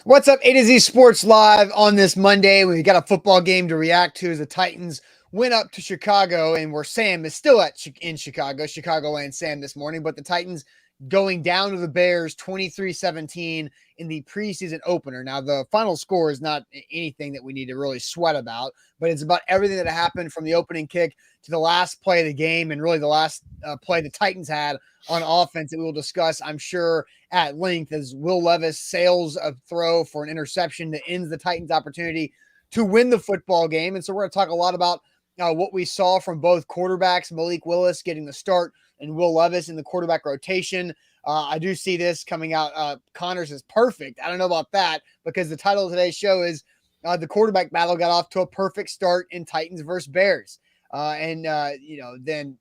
What's up, A to Z Sports Live on this Monday? We got a football game to react to as the Titans went up to Chicago, and where Sam is still in Chicago, Chicagoland Sam this morning, but the Titans going down to the Bears 23-17 in the preseason opener. Now, the final score is not anything that we need to really sweat about, but it's about everything that happened from the opening kick to the last play of the game and really the last play the Titans had on offense that we will discuss, I'm sure, at length as Will Levis sails a throw for an interception that ends the Titans' opportunity to win the football game. And so we're going to talk a lot about what we saw from both quarterbacks, Malik Willis getting the start and Will Levis in the quarterback rotation. I do see this coming out. Connors is perfect. I don't know about that because the title of today's show is the quarterback battle got off to a perfect start in Titans versus Bears. Then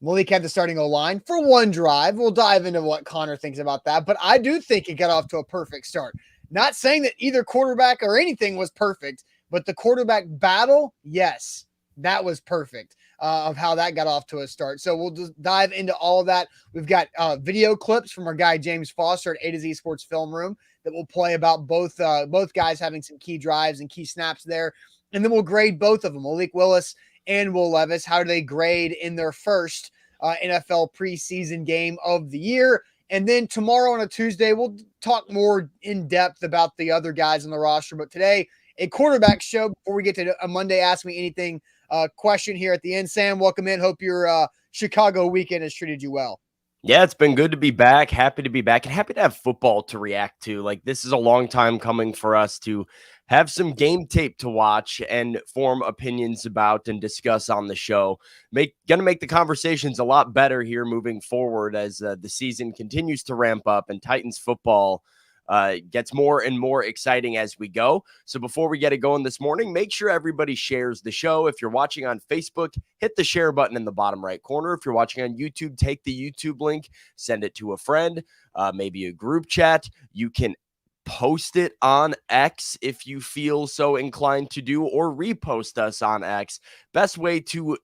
Malik had the starting O-line for one drive. We'll dive into what Connor thinks about that, but I do think it got off to a perfect start. Not saying that either quarterback or anything was perfect, but the quarterback battle, yes, that was perfect of how that got off to a start. So we'll just dive into all of that. We've got video clips from our guy James Foster at A to Z Sports Film Room that will play about both guys having some key drives and key snaps there. And then we'll grade both of them, Malik Willis and Will Levis. How do they grade in their first NFL preseason game of the year? And then tomorrow on a Tuesday, we'll talk more in depth about the other guys on the roster. But today, a quarterback show before we get to a Monday Ask Me Anything question here at the end. Sam, welcome in. Hope your Chicago weekend has treated you well. Yeah, it's been good to be back. Happy to be back and happy to have football to react to. Like, this is a long time coming for us to have some game tape to watch and form opinions about and discuss on the show. Gonna make the conversations a lot better here moving forward as the season continues to ramp up and Titans football gets more and more exciting as we go. So before we get it going this morning, make sure everybody shares the show. If you're watching on Facebook, hit the share button in the bottom right corner. If you're watching on YouTube, take the YouTube link, send it to a friend, maybe a group chat. You can post it on X if you feel so inclined to do, or repost us on X. Best way to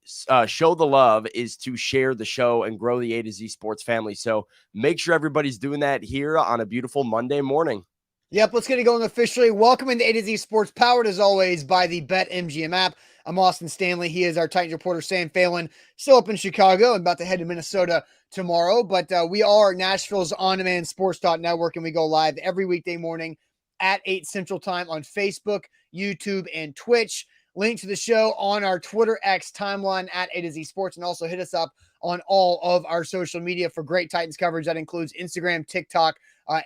show the love is to share the show and grow the A to Z Sports family. So make sure everybody's doing that here on a beautiful Monday morning. Yep, let's get it going officially. Welcome into A to Z Sports, powered as always by the BetMGM app. I'm Austin Stanley. He is our Titans reporter, Sam Phelan, still up in Chicago and about to head to Minnesota tomorrow. But we are Nashville's on-demand sports network, and we go live every weekday morning at 8 Central Time on Facebook, YouTube, and Twitch. Link to the show on our Twitter X timeline at A to Z Sports, and also hit us up on all of our social media for great Titans coverage. That includes Instagram, TikTok,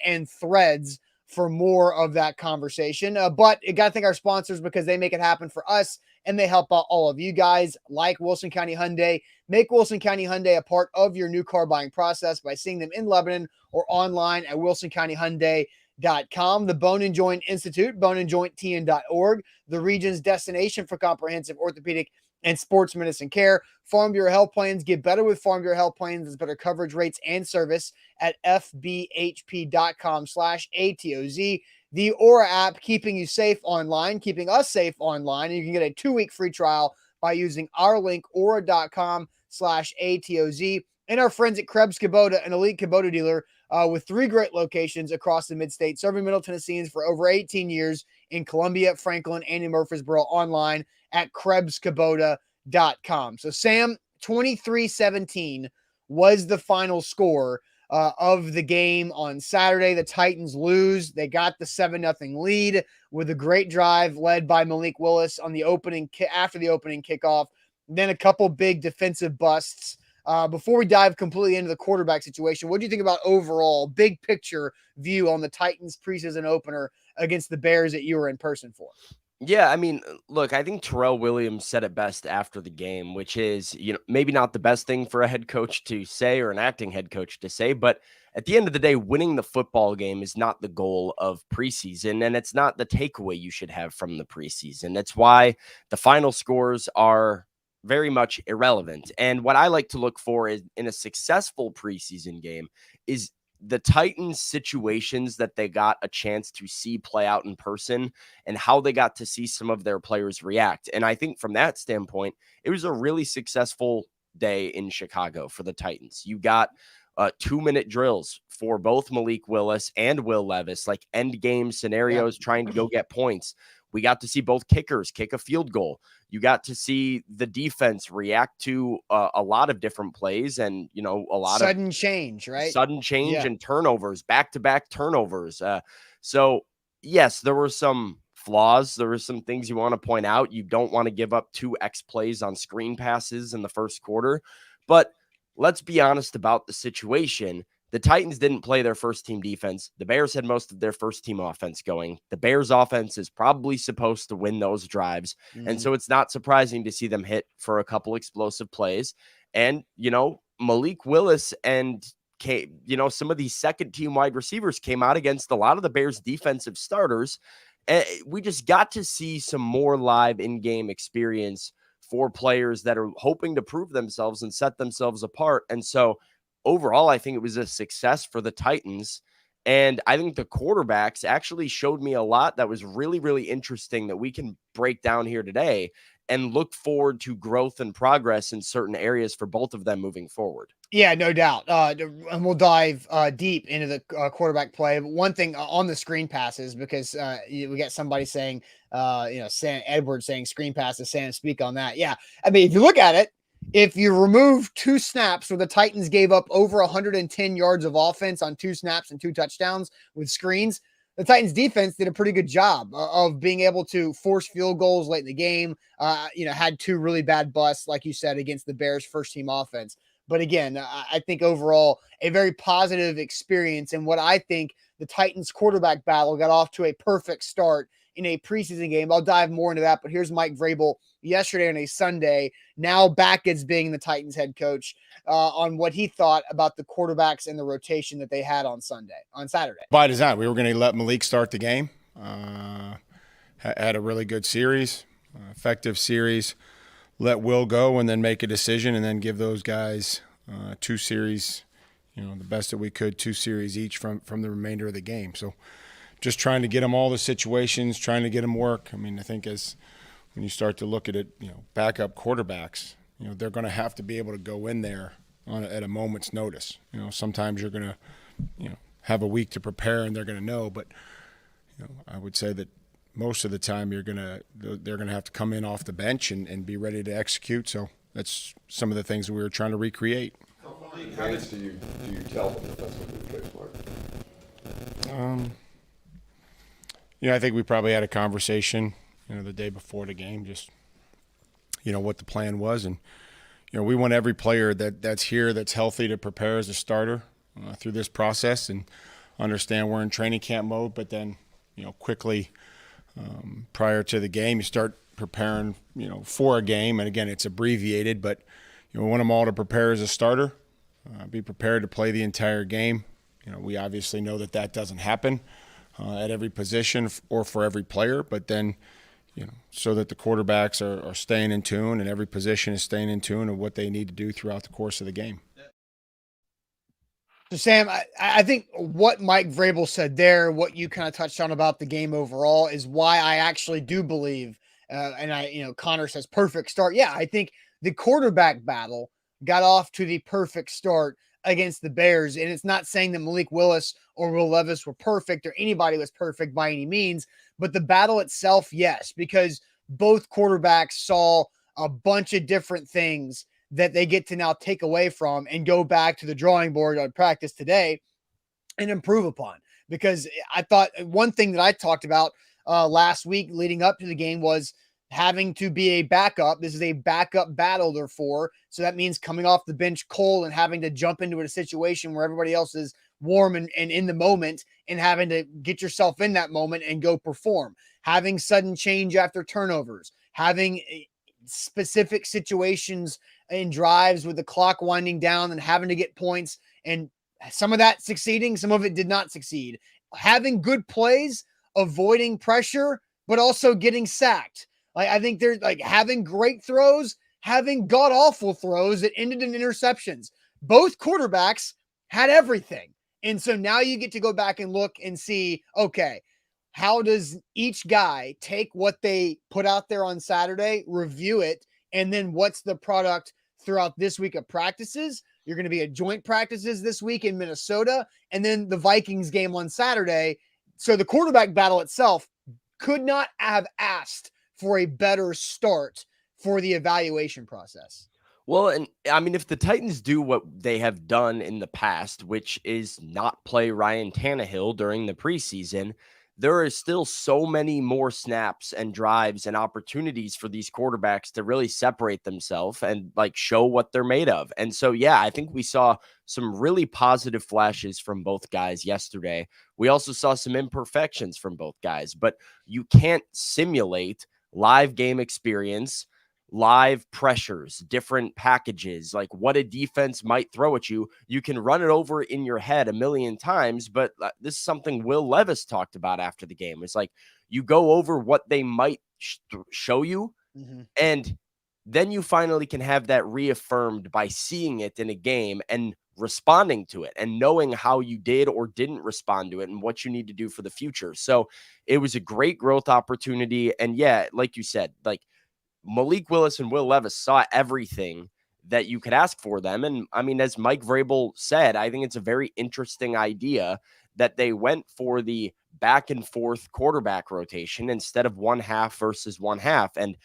and Threads for more of that conversation. But you got to thank our sponsors because they make it happen for us and they help out all of you guys, like Wilson County Hyundai. Make Wilson County Hyundai a part of your new car buying process by seeing them in Lebanon or online at wilsoncountyhyundai.com. The Bone and Joint Institute, boneandjointtn.org, the region's destination for comprehensive orthopedic and sports medicine care. Farm Bureau Health Plans. Get better with Farm Bureau Health Plans. There's better coverage rates and service at fbhp.com/ATOZ. The Aura app, keeping you safe online, keeping us safe online. And you can get a 2-week free trial by using our link, aura.com/ATOZ. And our friends at Krebs Kubota, an elite Kubota dealer with 3 great locations across the mid-state, serving Middle Tennesseans for over 18 years in Columbia, Franklin, and in Murfreesboro, online at KrebsKubota.com. So, Sam, 23-17 was the final score of the game on Saturday. The Titans lose. They got the 7-0 lead with a great drive led by Malik Willis on the after the opening kickoff. Then a couple big defensive busts. Before we dive completely into the quarterback situation, what do you think about overall big picture view on the Titans preseason opener against the Bears that you were in person for? Yeah, I mean, look, I think Terrell Williams said it best after the game, which is, maybe not the best thing for a head coach to say or an acting head coach to say, but at the end of the day, winning the football game is not the goal of preseason, and it's not the takeaway you should have from the preseason. That's why the final scores are very much irrelevant. And what I like to look for is in a successful preseason game is the Titans situations that they got a chance to see play out in person and how they got to see some of their players react. And I think from that standpoint, it was a really successful day in Chicago for the Titans. You got 2-minute drills for both Malik Willis and Will Levis, like end game scenarios, trying to go get points. We got to see both kickers kick a field goal. You got to see the defense react to a lot of different plays and, a lot sudden of change, right? Sudden change and turnovers, back-to-back turnovers. So yes, there were some flaws. There were some things you want to point out. You don't want to give up 2 X plays on screen passes in the first quarter, but let's be honest about the situation. The Titans didn't play their first team defense. The Bears had most of their first team offense going. The Bears offense is probably supposed to win those drives. And so it's not surprising to see them hit for a couple explosive plays. And, Malik Willis and some of these second team wide receivers came out against a lot of the Bears defensive starters. We just got to see some more live in-game experience for players that are hoping to prove themselves and set themselves apart. And so overall, I think it was a success for the Titans. And I think the quarterbacks actually showed me a lot that was really, really interesting that we can break down here today and look forward to growth and progress in certain areas for both of them moving forward. Yeah, no doubt. And we'll dive deep into the quarterback play. But one thing on the screen passes, because we got somebody saying, Sam Edwards saying screen passes, Sam, speak on that. Yeah. I mean, if you look at it, if you remove 2 snaps where the Titans gave up over 110 yards of offense on 2 snaps and 2 touchdowns with screens, the Titans defense did a pretty good job of being able to force field goals late in the game. Had 2 really bad busts, like you said, against the Bears first team offense. But again, I think overall a very positive experience. And what I think the Titans quarterback battle got off to a perfect start in a preseason game. I'll dive more into that, but here's Mike Vrabel yesterday on a Sunday, now back as being the Titans head coach, on what he thought about the quarterbacks and the rotation that they had on Saturday. By design, we were going to let Malik start the game. Had a really good series, effective series. Let Will go and then make a decision and then give those guys 2 series, the best that we could, 2 series each from the remainder of the game. So just trying to get them all the situations, trying to get them work. I mean, I think when you start to look at it, backup quarterbacks, they're going to have to be able to go in there at a moment's notice. Sometimes you're going to, have a week to prepare and they're going to know, but I would say that most of the time they're going to have to come in off the bench and be ready to execute. So that's some of the things that we were trying to recreate. How many guys do you tell them that that's what the plays were? I think we probably had a conversation, the day before the game, just, what the plan was. And, we want every player that's here that's healthy to prepare as a starter through this process and understand we're in training camp mode, but then, quickly prior to the game, you start preparing, for a game. And again, it's abbreviated, but we want them all to prepare as a starter, be prepared to play the entire game. We obviously know that doesn't happen at every position or for every player, but then, so that the quarterbacks are staying in tune and every position is staying in tune of what they need to do throughout the course of the game. So, Sam, I think what Mike Vrabel said there, what you kind of touched on about the game overall, is why I actually do believe, Connor says perfect start. Yeah, I think the quarterback battle got off to the perfect start against the Bears. And it's not saying that Malik Willis or Will Levis were perfect or anybody was perfect by any means, but the battle itself, yes, because both quarterbacks saw a bunch of different things that they get to now take away from and go back to the drawing board on practice today and improve upon. Because I thought one thing that I talked about last week leading up to the game was having to be a backup. This is a backup battle, therefore. So that means coming off the bench cold and having to jump into a situation where everybody else is warm and in the moment and having to get yourself in that moment and go perform. Having sudden change after turnovers. Having specific situations in drives with the clock winding down and having to get points, and some of that succeeding, some of it did not succeed. Having good plays, avoiding pressure, but also getting sacked. Like, I think there's having great throws, having god awful throws that ended in interceptions. Both quarterbacks had everything. And so now you get to go back and look and see, okay, how does each guy take what they put out there on Saturday, review it, and then what's the product throughout this week of practices? You're going to be at joint practices this week in Minnesota, and then the Vikings game on Saturday. So the quarterback battle itself could not have asked for a better start for the evaluation process. Well, and I mean, if the Titans do what they have done in the past, which is not play Ryan Tannehill during the preseason, there is still so many more snaps and drives and opportunities for these quarterbacks to really separate themselves and like show what they're made of. And so, yeah, I think we saw some really positive flashes from both guys yesterday. We also saw some imperfections from both guys, but you can't simulate live game experience, live pressures, different packages, like what a defense might throw at you. You can run it over in your head a million times, but this is something Will Levis talked about after the game. It's like you go over what they might show you, and then you finally can have that reaffirmed by seeing it in a game and responding to it and knowing how you did or didn't respond to it and what you need to do for the future. So it was a great growth opportunity. And yeah, like you said, like Malik Willis and Will Levis saw everything that you could ask for them. And I mean, as Mike Vrabel said, I think it's a very interesting idea that they went for the back and forth quarterback rotation instead of one half versus one half. And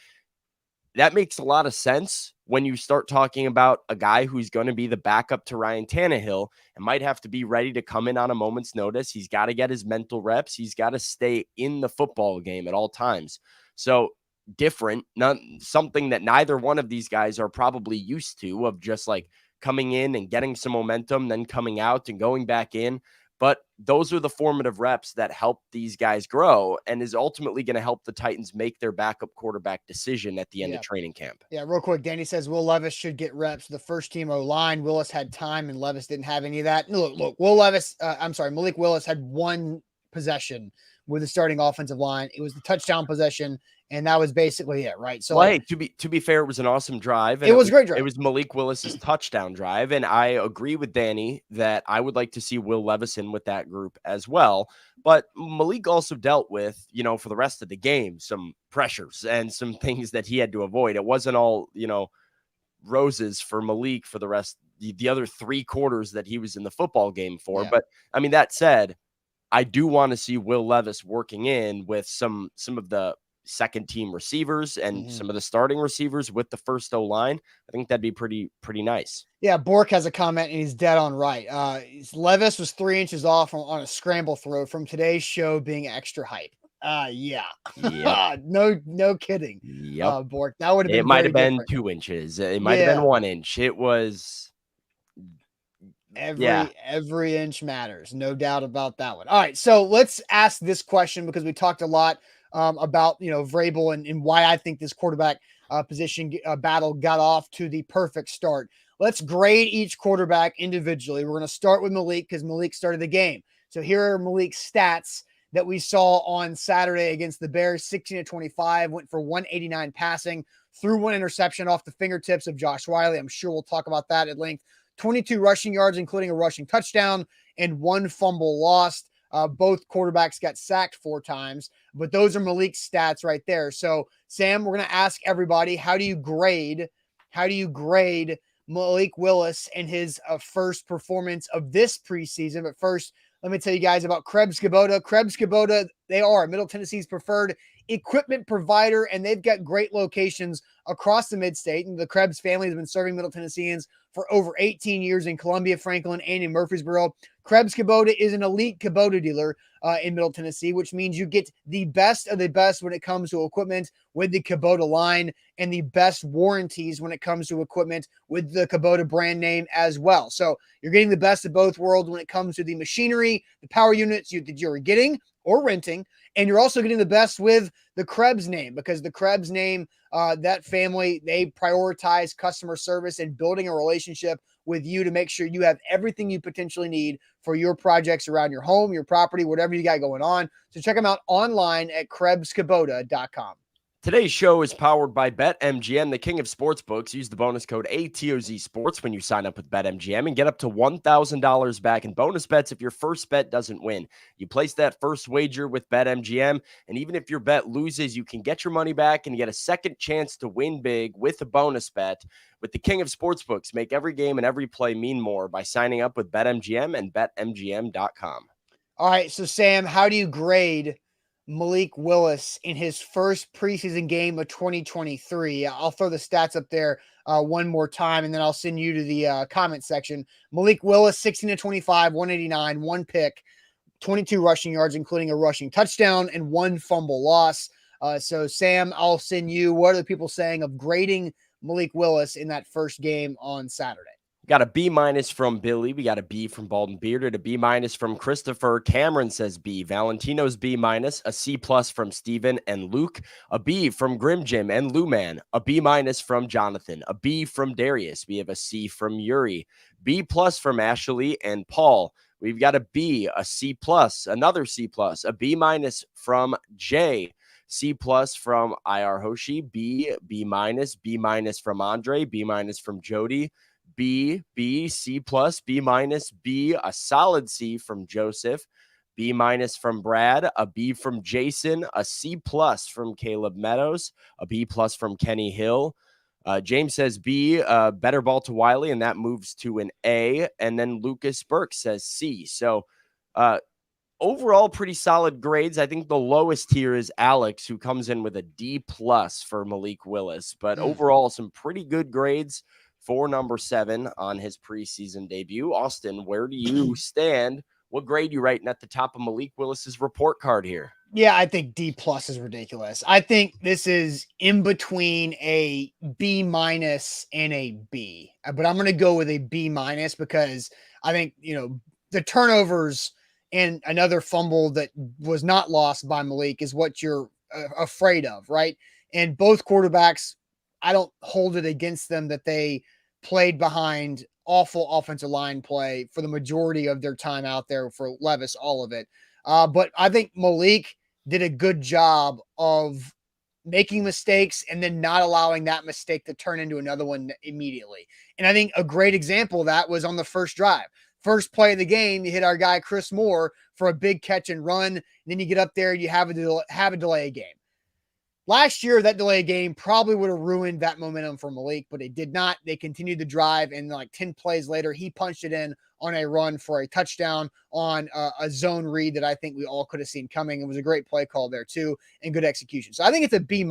that makes a lot of sense when you start talking about a guy who's going to be the backup to Ryan Tannehill and might have to be ready to come in on a moment's notice. He's got to get his mental reps. He's got to stay in the football game at all times. So different, not something that neither one of these guys are probably used to, of just like coming in and getting some momentum, then coming out and going back in. But those are the formative reps that help these guys grow and is ultimately going to help the Titans make their backup quarterback decision at the end of training camp. Yeah, real quick, Danny says Will Levis should get reps. The first team O-line, Willis had time and Levis didn't have any of that. Look, Malik Willis had one possession with the starting offensive line. It was the touchdown possession, and that was basically it, right? So, well, hey, to be fair, it was an awesome drive. And it was a great drive. It was Malik Willis's touchdown drive, and I agree with Danny that I would like to see Will Levis in with that group as well. But Malik also dealt with, for the rest of the game, some pressures and some things that he had to avoid. It wasn't all, roses for Malik for the rest, the other 3 quarters that he was in the football game for. Yeah. But I mean, that said, I do want to see Will Levis working in with some of the second team receivers and some of the starting receivers with the first O-line. I think that'd be pretty nice. Yeah, Bork has a comment and he's dead on right. Levis was 3 inches off on a scramble throw from today's show being extra hype. Yeah. Yep. No kidding. Yep. Bork, that would have been. It might have been 2 inches. It might have been 1 inch. It was. Every inch matters. No doubt about that one. All right. So let's ask this question because we talked a lot about, Vrabel and why I think this quarterback position battle got off to the perfect start. Let's grade each quarterback individually. We're going to start with Malik because Malik started the game. So here are Malik's stats that we saw on Saturday against the Bears. 16-25, went for 189 passing, threw 1 interception off the fingertips of Josh Wiley. I'm sure we'll talk about that at length. 22 rushing yards, including a rushing touchdown, and 1 fumble lost. Both quarterbacks got sacked 4 times, but those are Malik's stats right there. So, Sam, we're going to ask everybody, how do you grade Malik Willis and his first performance of this preseason? But first, let me tell you guys about Krebs Kubota. Krebs Kubota, they are Middle Tennessee's preferred equipment provider, and they've got great locations across the mid-state. And the Krebs family has been serving Middle Tennesseans for over 18 years in Columbia, Franklin, and in Murfreesboro. Krebs Kubota is an elite Kubota dealer in Middle Tennessee, which means you get the best of the best when it comes to equipment with the Kubota line and the best warranties when it comes to equipment with the Kubota brand name as well. So you're getting the best of both worlds when it comes to the machinery, the power units that you're getting or renting, and you're also getting the best with the Krebs name, because the Krebs name, that family, they prioritize customer service and building a relationship with you to make sure you have everything you potentially need for your projects around your home, your property, whatever you got going on. So check them out online at KrebsKubota.com. Today's show is powered by BetMGM, the king of sportsbooks. Use the bonus code ATOZ Sports when you sign up with BetMGM and get up to $1,000 back in bonus bets if your first bet doesn't win. You place that first wager with BetMGM, and even if your bet loses, you can get your money back and get a second chance to win big with a bonus bet. With the king of sportsbooks, make every game and every play mean more by signing up with BetMGM and BetMGM.com. All right, so Sam, how do you grade Malik Willis in his first preseason game of 2023? I'll throw the stats up there one more time, and then I'll send you to the comment section. Malik Willis, 16-25, 189, one pick, 22 rushing yards, including a rushing touchdown, and one fumble loss. So, Sam, I'll send you. What are the people saying of grading Malik Willis in that first game on Saturday? Got a B- from Billy. We got a B from Baldwin Bearded, a B- from Christopher. Cameron says B. Valentino's B-, a C+ from Steven and Luke, a B from Grim Jim and Luman, a B- from Jonathan, a B from Darius. We have a C from Yuri, B+ from Ashley and Paul. We've got a B, a C+, another C+, a B- from Jay, C+ from IR Hoshi, B, B-, B- from Andre, B- from Jody, B, C+, B-, B, a solid C from Joseph, B- from Brad, a B from Jason, a C+ from Caleb Meadows, a B+ from Kenny Hill. James says B, better ball to Wiley, and that moves to an A. And then Lucas Burke says C. So overall, pretty solid grades. I think the lowest here is Alex, who comes in with a D+ for Malik Willis. But overall, some pretty good grades for number 7 on his preseason debut. Austin, where do you stand? What grade you writing at the top of Malik Willis's report card here? Yeah, I think D+ is ridiculous. I think this is in between a B- and a B, but I'm going to go with a B- because I think, the turnovers and another fumble that was not lost by Malik is what you're afraid of, right? And both quarterbacks, I don't hold it against them that they played behind awful offensive line play for the majority of their time out there. For Levis, all of it. But I think Malik did a good job of making mistakes and then not allowing that mistake to turn into another one immediately. And I think a great example of that was on the first drive. First play of the game, you hit our guy Chris Moore for a big catch and run. And then you get up there, you have a delay game. Last year, that delay game probably would have ruined that momentum for Malik, but it did not. They continued the drive, and like 10 plays later, he punched it in on a run for a touchdown on a zone read that I think we all could have seen coming. It was a great play call there, too, and good execution. So I think it's a B-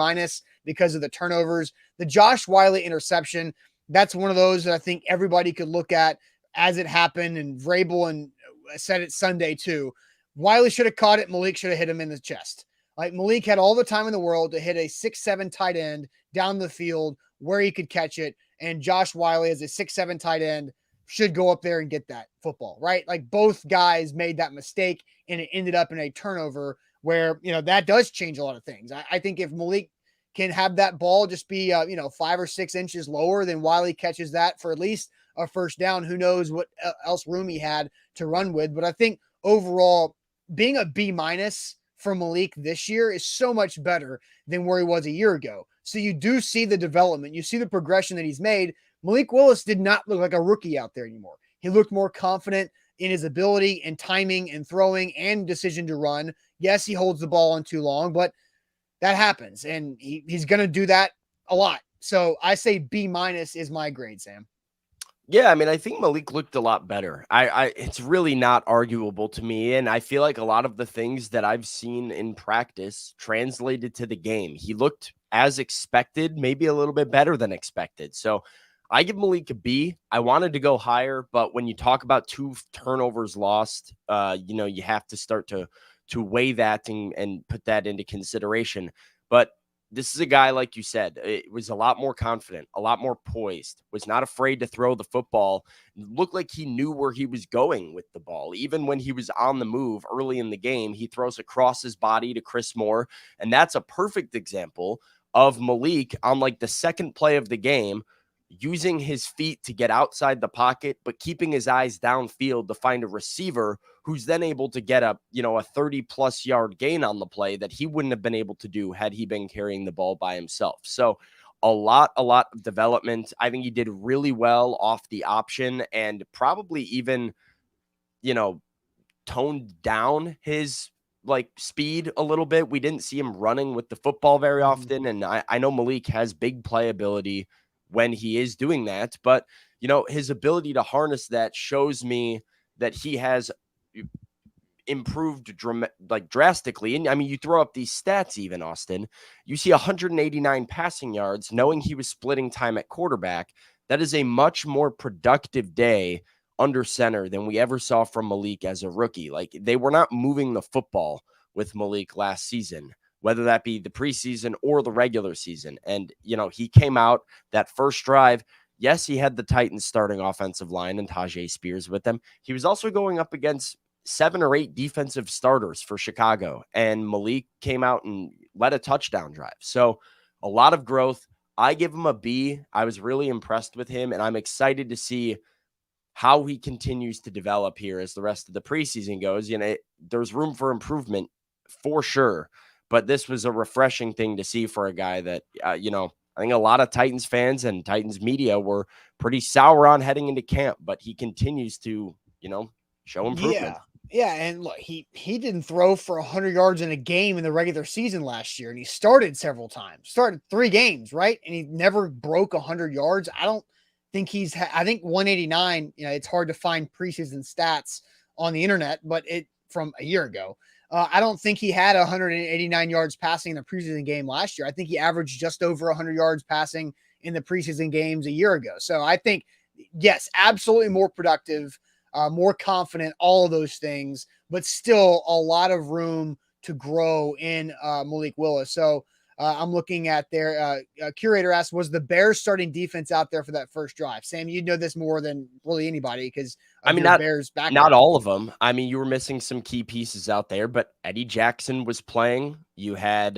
because of the turnovers. The Josh Wiley interception, that's one of those that I think everybody could look at as it happened, and Vrabel and said it Sunday, too. Wiley should have caught it. Malik should have hit him in the chest. Like, Malik had all the time in the world to hit a 6'7" tight end down the field where he could catch it. And Josh Wiley, as a 6'7" tight end, should go up there and get that football, right? Like, both guys made that mistake, and it ended up in a turnover where, that does change a lot of things. I think if Malik can have that ball just be, 5 or 6 inches lower than Wiley catches that for at least a first down, who knows what else room he had to run with. But I think overall, being a B- for Malik this year is so much better than where he was a year ago. So you do see the development. You see the progression that he's made. Malik Willis did not look like a rookie out there anymore. He looked more confident in his ability and timing and throwing and decision to run. Yes, he holds the ball on too long, but that happens. And he's going to do that a lot. So I say B- is my grade, Sam. Yeah, I mean, I think Malik looked a lot better. It's really not arguable to me, and I feel like a lot of the things that I've seen in practice translated to the game. He looked as expected, maybe a little bit better than expected. So I give Malik a B. I wanted to go higher, but when you talk about 2 turnovers lost, you have to start to weigh that and put that into consideration. But this is a guy, like you said, it was a lot more confident, a lot more poised, was not afraid to throw the football, looked like he knew where he was going with the ball. Even when he was on the move early in the game, he throws across his body to Chris Moore. And that's a perfect example of Malik on like the second play of the game, using his feet to get outside the pocket, but keeping his eyes downfield to find a receiver who's then able to get a 30+ yard gain on the play that he wouldn't have been able to do had he been carrying the ball by himself. So a lot of development. I think he did really well off the option, and probably even, toned down his speed a little bit. We didn't see him running with the football very often. And I know Malik has big playability when he is doing that, but his ability to harness that shows me that he has improved drastically. And I mean, you throw up these stats, even Austin, you see 189 passing yards, knowing he was splitting time at quarterback. That is a much more productive day under center than we ever saw from Malik as a rookie. Like, they were not moving the football with Malik last season, whether that be the preseason or the regular season. And, he came out that first drive. Yes, he had the Titans starting offensive line and Tajay Spears with them. He was also going up against 7 or 8 defensive starters for Chicago, and Malik came out and led a touchdown drive. So a lot of growth. I give him a B. I was really impressed with him, and I'm excited to see how he continues to develop here as the rest of the preseason goes. There's room for improvement for sure, but this was a refreshing thing to see for a guy that, I think a lot of Titans fans and Titans media were pretty sour on heading into camp, but he continues to, show improvement. Yeah, and look, he didn't throw for 100 yards in a game in the regular season last year, and he started several times. Started 3 games, right? And he never broke 100 yards. I don't think I think 189, it's hard to find preseason stats on the internet, but from a year ago. I don't think he had 189 yards passing in the preseason game last year. I think he averaged just over 100 yards passing in the preseason games a year ago. So I think, yes, absolutely more productive, more confident, all of those things, but still a lot of room to grow in Malik Willis. So I'm looking at their curator asked, was the Bears starting defense out there for that first drive? Sam, you know this more than really anybody because Bears back. Not all of them. I mean, you were missing some key pieces out there, but Eddie Jackson was playing. You had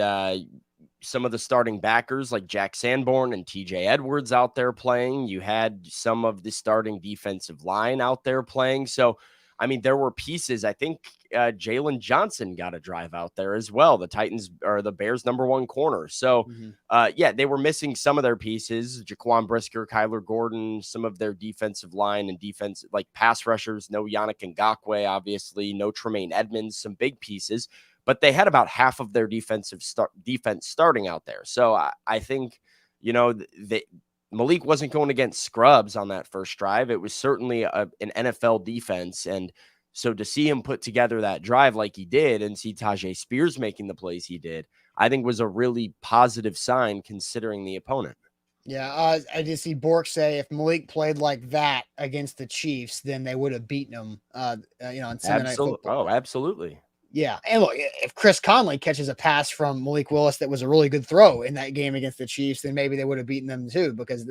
some of the starting backers like Jack Sanborn and TJ Edwards out there playing. You had some of the starting defensive line out there playing. So, I mean, there were pieces. I think Jalen Johnson got a drive out there as well. The Titans are the Bears' #1 corner. So, they were missing some of their pieces. Jaquan Brisker, Kyler Gordon, some of their defensive line and defense, like pass rushers. No Yannick Ngakoue, obviously. No Tremaine Edmonds, some big pieces. But they had about half of their defense starting out there. So I think, Malik wasn't going against scrubs on that first drive. It was certainly an NFL defense. And so to see him put together that drive like he did and see Tajay Spears making the plays he did, I think was a really positive sign considering the opponent. Yeah, I did see Bork say if Malik played like that against the Chiefs, then they would have beaten him, on Sunday Night Football. Oh, absolutely. Yeah, and look, if Chris Conley catches a pass from Malik Willis that was a really good throw in that game against the Chiefs, then maybe they would have beaten them too, because,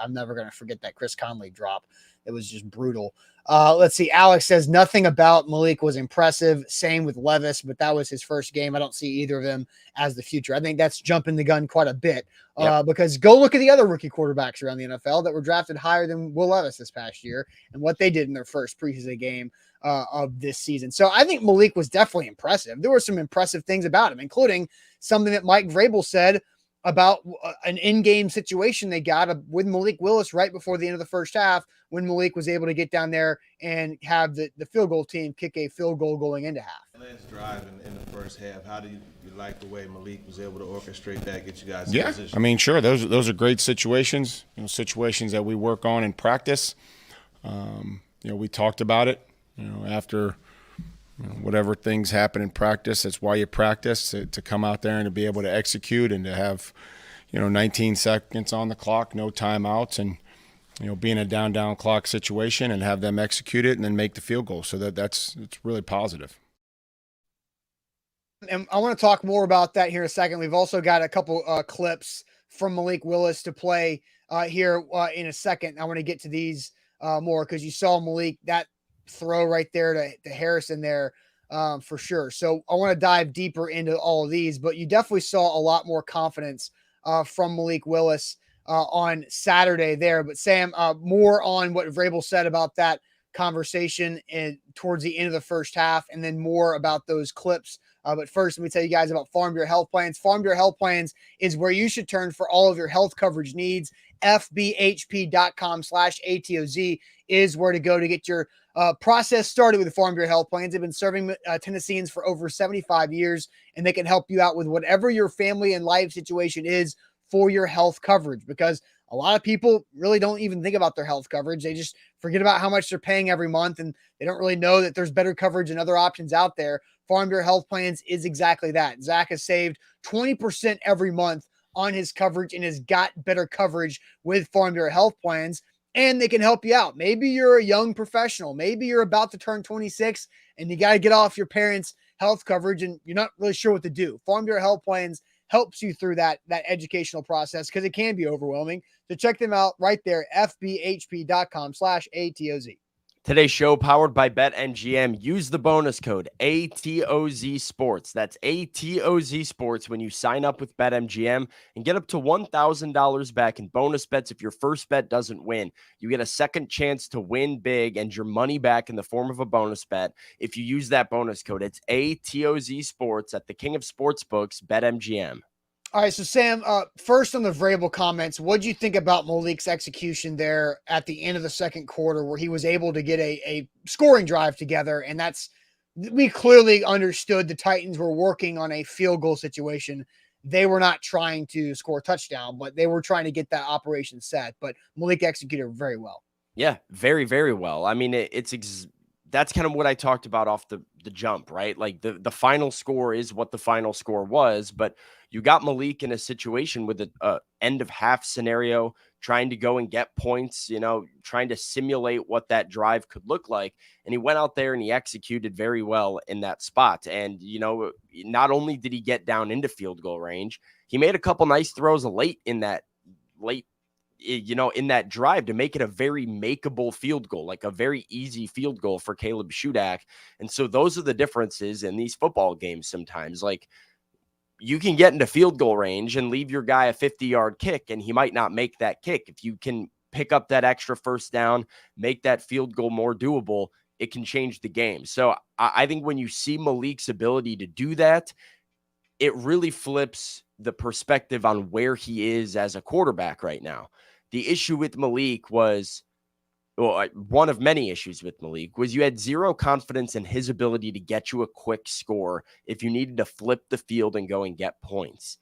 I'm never going to forget that Chris Conley drop. It was just brutal. Let's see. Alex says nothing about Malik was impressive. Same with Levis, but that was his first game. I don't see either of them as the future. I think that's jumping the gun quite a bit because go look at the other rookie quarterbacks around the NFL that were drafted higher than Will Levis this past year and what they did in their first preseason game of this season. So I think Malik was definitely impressive. There were some impressive things about him, including something that Mike Vrabel said about an in-game situation they got with Malik Willis right before the end of the first half when Malik was able to get down there and have the field goal team kick a field goal going into half. Last drive in the first half, how do you like the way Malik was able to orchestrate that, get you guys in Yeah, position? I mean, sure, those are great situations, situations that we work on in practice. We talked about it, after whatever things happen in practice. That's why you practice, to come out there and to be able to execute and to have, 19 seconds on the clock, no timeouts, and, be in a down clock situation and have them execute it and then make the field goal. So it's really positive. And I want to talk more about that here in a second. We've also got a couple clips from Malik Willis to play here in a second. I want to get to these more because you saw Malik, that throw right there to Harrison there for sure. So I want to dive deeper into all of these, but you definitely saw a lot more confidence from Malik Willis on Saturday there. But Sam, more on what Vrabel said about that conversation towards the end of the first half, and then more about those clips. But first, let me tell you guys about Farm Bureau Health Plans. Farm Bureau Health Plans is where you should turn for all of your health coverage needs. FBHP.com/ATOZ is where to go to get your process started with the Farm Bureau Health Plans. They've been serving Tennesseans for over 75 years, and they can help you out with whatever your family and life situation is for your health coverage, because a lot of people really don't even think about their health coverage. They just forget about how much they're paying every month, and they don't really know that there's better coverage and other options out there. Farm Bureau Health Plans is exactly that. Zach has saved 20% every month on his coverage and has got better coverage with Farm Bureau Health Plans, and they can help you out. Maybe you're a young professional. Maybe you're about to turn 26 and you got to get off your parents' health coverage and you're not really sure what to do. Farm Bureau Health Plans helps you through that educational process, because it can be overwhelming. So check them out right there, fbhp.com/ATOZ. Today's show powered by BetMGM. Use the bonus code ATOZ Sports. That's ATOZ Sports when you sign up with BetMGM, and get up to $1,000 back in bonus bets if your first bet doesn't win. You get a second chance to win big and your money back in the form of a bonus bet if you use that bonus code. It's ATOZ Sports at the king of sportsbooks, BetMGM. All right, so Sam, first on the Vrabel comments, what do you think about Malik's execution there at the end of the second quarter, where he was able to get a scoring drive together? And we clearly understood the Titans were working on a field goal situation. They were not trying to score a touchdown, but they were trying to get that operation set. But Malik executed very well. Yeah, very, very well. I mean, that's kind of what I talked about off the jump, right? Like the final score is what the final score was, but you got Malik in a situation with a end of half scenario, trying to go and get points, trying to simulate what that drive could look like. And he went out there and he executed very well in that spot. And, not only did he get down into field goal range, he made a couple nice throws late in that drive to make it a very makeable field goal, like a very easy field goal for Caleb Shudak. And so those are the differences in these football games sometimes. Like, you can get into field goal range and leave your guy a 50-yard kick, and he might not make that kick. If you can pick up that extra first down, make that field goal more doable, it can change the game. So I think when you see Malik's ability to do that, it really flips the perspective on where he is as a quarterback right now. The issue with Malik was, one of many issues with Malik was you had zero confidence in his ability to get you a quick score if you needed to flip the field and go and get points.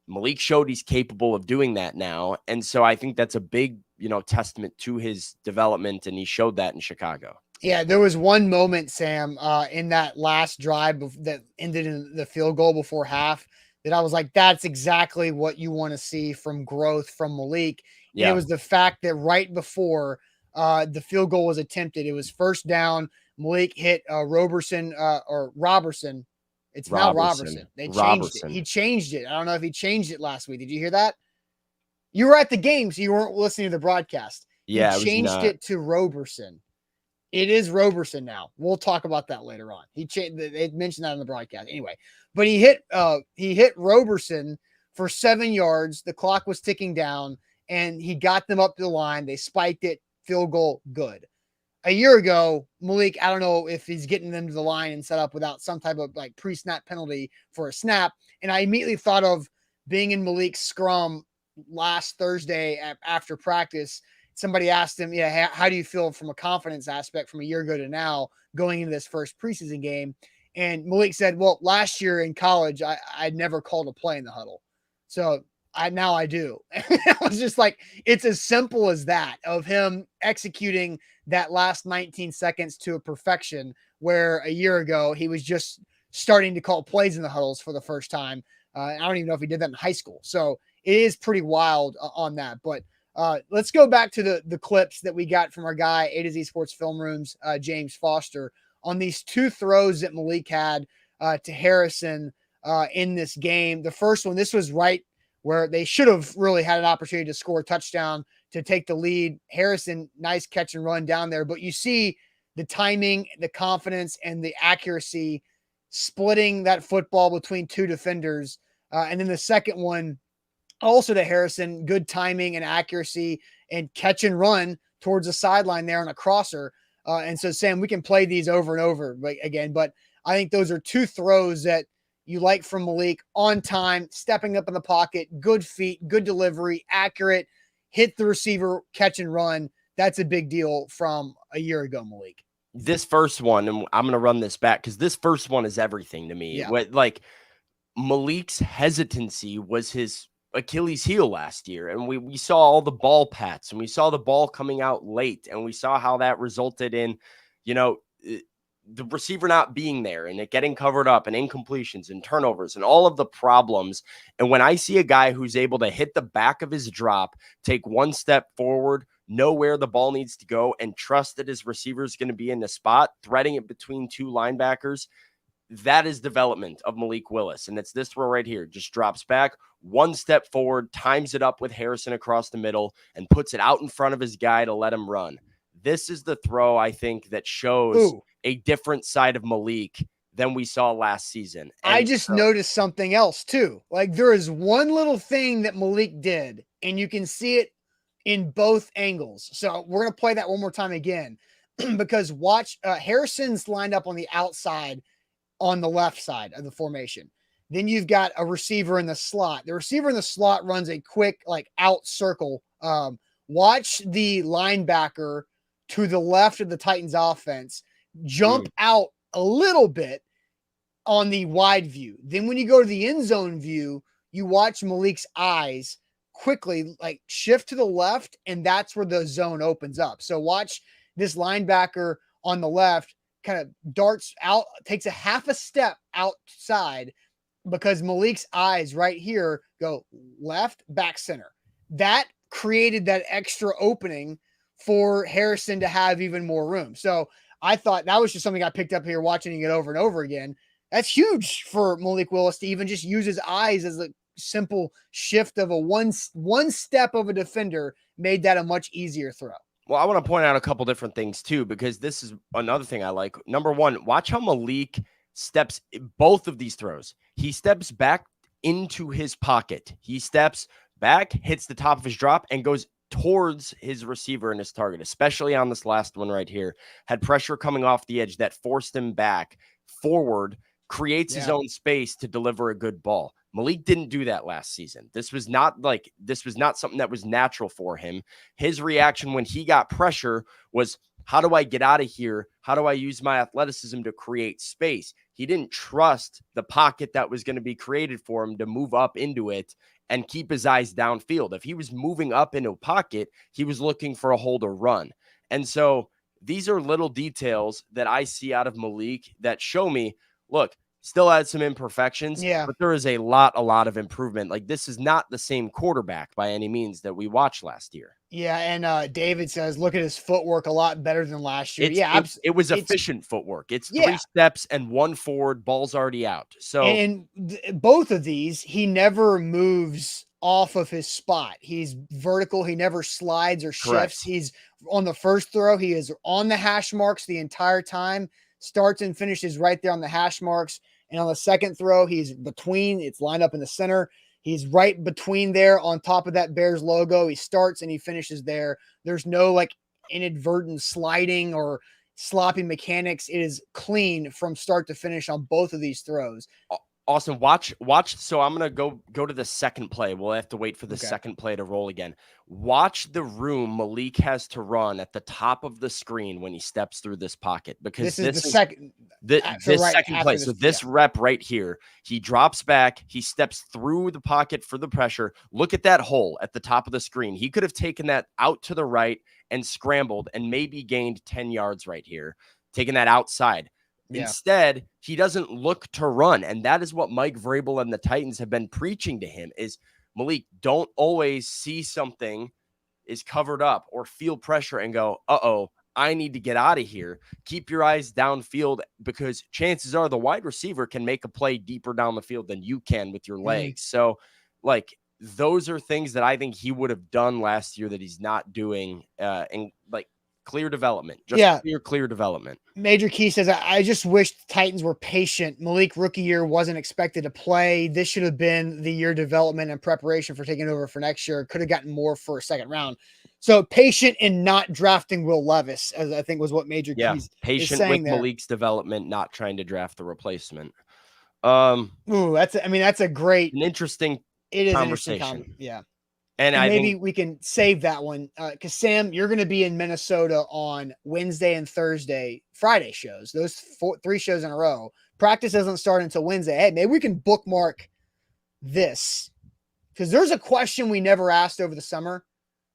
Malik showed he's capable of doing that now. And so I think that's a big, testament to his development. And he showed that in Chicago. Yeah, there was one moment, Sam, in that last drive that ended in the field goal before half that I was like, that's exactly what you want to see from growth from Malik. Yeah. And it was the fact that right before the field goal was attempted, it was first down. Malik hit Roberson. It's now Roberson. They changed it. He changed it. I don't know if he changed it last week. Did you hear that? You were at the game, so you weren't listening to the broadcast. Yeah, he changed it to Roberson. It is Roberson now. We'll talk about that later on. They mentioned that in the broadcast. Anyway, but he hit Roberson for 7 yards. The clock was ticking down, and he got them up to the line. They spiked it. Field goal, good. A year ago, Malik, I don't know if he's getting them to the line and set up without some type of like pre-snap penalty for a snap. And I immediately thought of being in Malik's scrum last Thursday after practice. Somebody asked him, how do you feel from a confidence aspect from a year ago to now going into this first preseason game? And Malik said, well, last year in college, I'd never called a play in the huddle. So now I do. I was just like, it's as simple as that, of him executing that last 19 seconds to a perfection, where a year ago he was just starting to call plays in the huddles for the first time. I don't even know if he did that in high school. So it is pretty wild on that. But let's go back to the clips that we got from our guy, A to Z Sports Film Rooms, James Foster, on these two throws that Malik had to Harrison in this game. The first one, this was right where they should have really had an opportunity to score a touchdown to take the lead. Harrison, nice catch and run down there. But you see the timing, the confidence, and the accuracy splitting that football between two defenders. And then the second one, also to Harrison, good timing and accuracy and catch and run towards the sideline there on a crosser. And so, Sam, we can play these over and over again, but I think those are two throws that you like from Malik: on time, stepping up in the pocket, good feet, good delivery, accurate, hit the receiver, catch and run. That's a big deal from a year ago, Malik. This first one, and I'm going to run this back because this first one is everything to me. Yeah. Like Malik's hesitancy was his Achilles heel last year. And we saw all the ball pats, and we saw the ball coming out late, and we saw how that resulted in, the receiver not being there and it getting covered up and incompletions and turnovers and all of the problems. And when I see a guy who's able to hit the back of his drop, take one step forward, know where the ball needs to go, and trust that his receiver is going to be in the spot, threading it between two linebackers, that is development of Malik Willis. And it's this throw right here. Just drops back, one step forward, times it up with Harrison across the middle, and puts it out in front of his guy to let him run. This is the throw, I think, that shows a different side of Malik than we saw last season. And I just noticed something else too. Like, there is one little thing that Malik did, and you can see it in both angles. So we're going to play that one more time again, because watch, Harrison's lined up on the outside on the left side of the formation. Then you've got a receiver in the slot. The receiver in the slot runs a quick, out circle. Watch the linebacker to the left of the Titans offense jump out a little bit on the wide view. Then when you go to the end zone view, you watch Malik's eyes quickly shift to the left, and that's where the zone opens up. So watch this linebacker on the left kind of darts out, takes a half a step outside, because Malik's eyes right here go left, back, center. That created that extra opening for Harrison to have even more room. So I thought that was just something I picked up here watching it over and over again. That's huge for Malik Willis to even just use his eyes as a simple shift of a one step of a defender made that a much easier throw. Well, I want to point out a couple different things too, because this is another thing I like. Number one, watch how Malik steps both of these throws. He steps back into his pocket. He steps back, hits the top of his drop, and goes towards his receiver and his target, especially on this last one right here. Had pressure coming off the edge that forced him back forward, creates his own space to deliver a good ball. Malik didn't do that last season. This was not something that was natural for him. His reaction when he got pressure was, how do I get out of here? How do I use my athleticism to create space? He didn't trust the pocket that was going to be created for him to move up into it and keep his eyes downfield. If he was moving up into a pocket, he was looking for a hole to run. And so these are little details that I see out of Malik that show me, look, still had some imperfections, but there is a lot of improvement. Like, this is not the same quarterback by any means that we watched last year. Yeah, and David says, look at his footwork, a lot better than last year. It was efficient footwork. It's 3 steps and 1 forward, ball's already out. So, and both of these, he never moves off of his spot. He's vertical. He never slides or shifts. Correct. He's on the first throw. He is on the hash marks the entire time, starts and finishes right there on the hash marks. And on the second throw, he's between, it's lined up in the center. He's right between there on top of that Bears logo. He starts and he finishes there. There's no inadvertent sliding or sloppy mechanics. It is clean from start to finish on both of these throws. Austin, watch. So I'm going to go to the second play. We'll have to wait for the second play to roll again. Watch the room Malik has to run at the top of the screen when he steps through this pocket, because this is the second play. So this rep right here, he drops back, he steps through the pocket for the pressure. Look at that hole at the top of the screen. He could have taken that out to the right and scrambled and maybe gained 10 yards right here, taking that outside. Instead, he doesn't look to run. And that is what Mike Vrabel and the Titans have been preaching to him is, Malik, don't always see something is covered up or feel pressure and go, I need to get out of here. Keep your eyes downfield, because chances are the wide receiver can make a play deeper down the field than you can with your legs. So, those are things that I think he would have done last year that he's not doing. Clear development. Clear development. Major Key says, I just wish the Titans were patient. Malik rookie year wasn't expected to play. This should have been the year development and preparation for taking over for next year. Could have gotten more for a second round. So patient in not drafting Will Levis, as I think was what Major Keys patient is saying with there. Malik's development, not trying to draft the replacement. Ooh, that's a great, An interesting it is an interesting conversation. comment. Yeah. And And I maybe think we can save that one because Sam, you're going to be in Minnesota on Wednesday and Thursday, Friday shows. Those 3 shows in a row. Practice doesn't start until Wednesday. Hey, maybe we can bookmark this because there's a question we never asked over the summer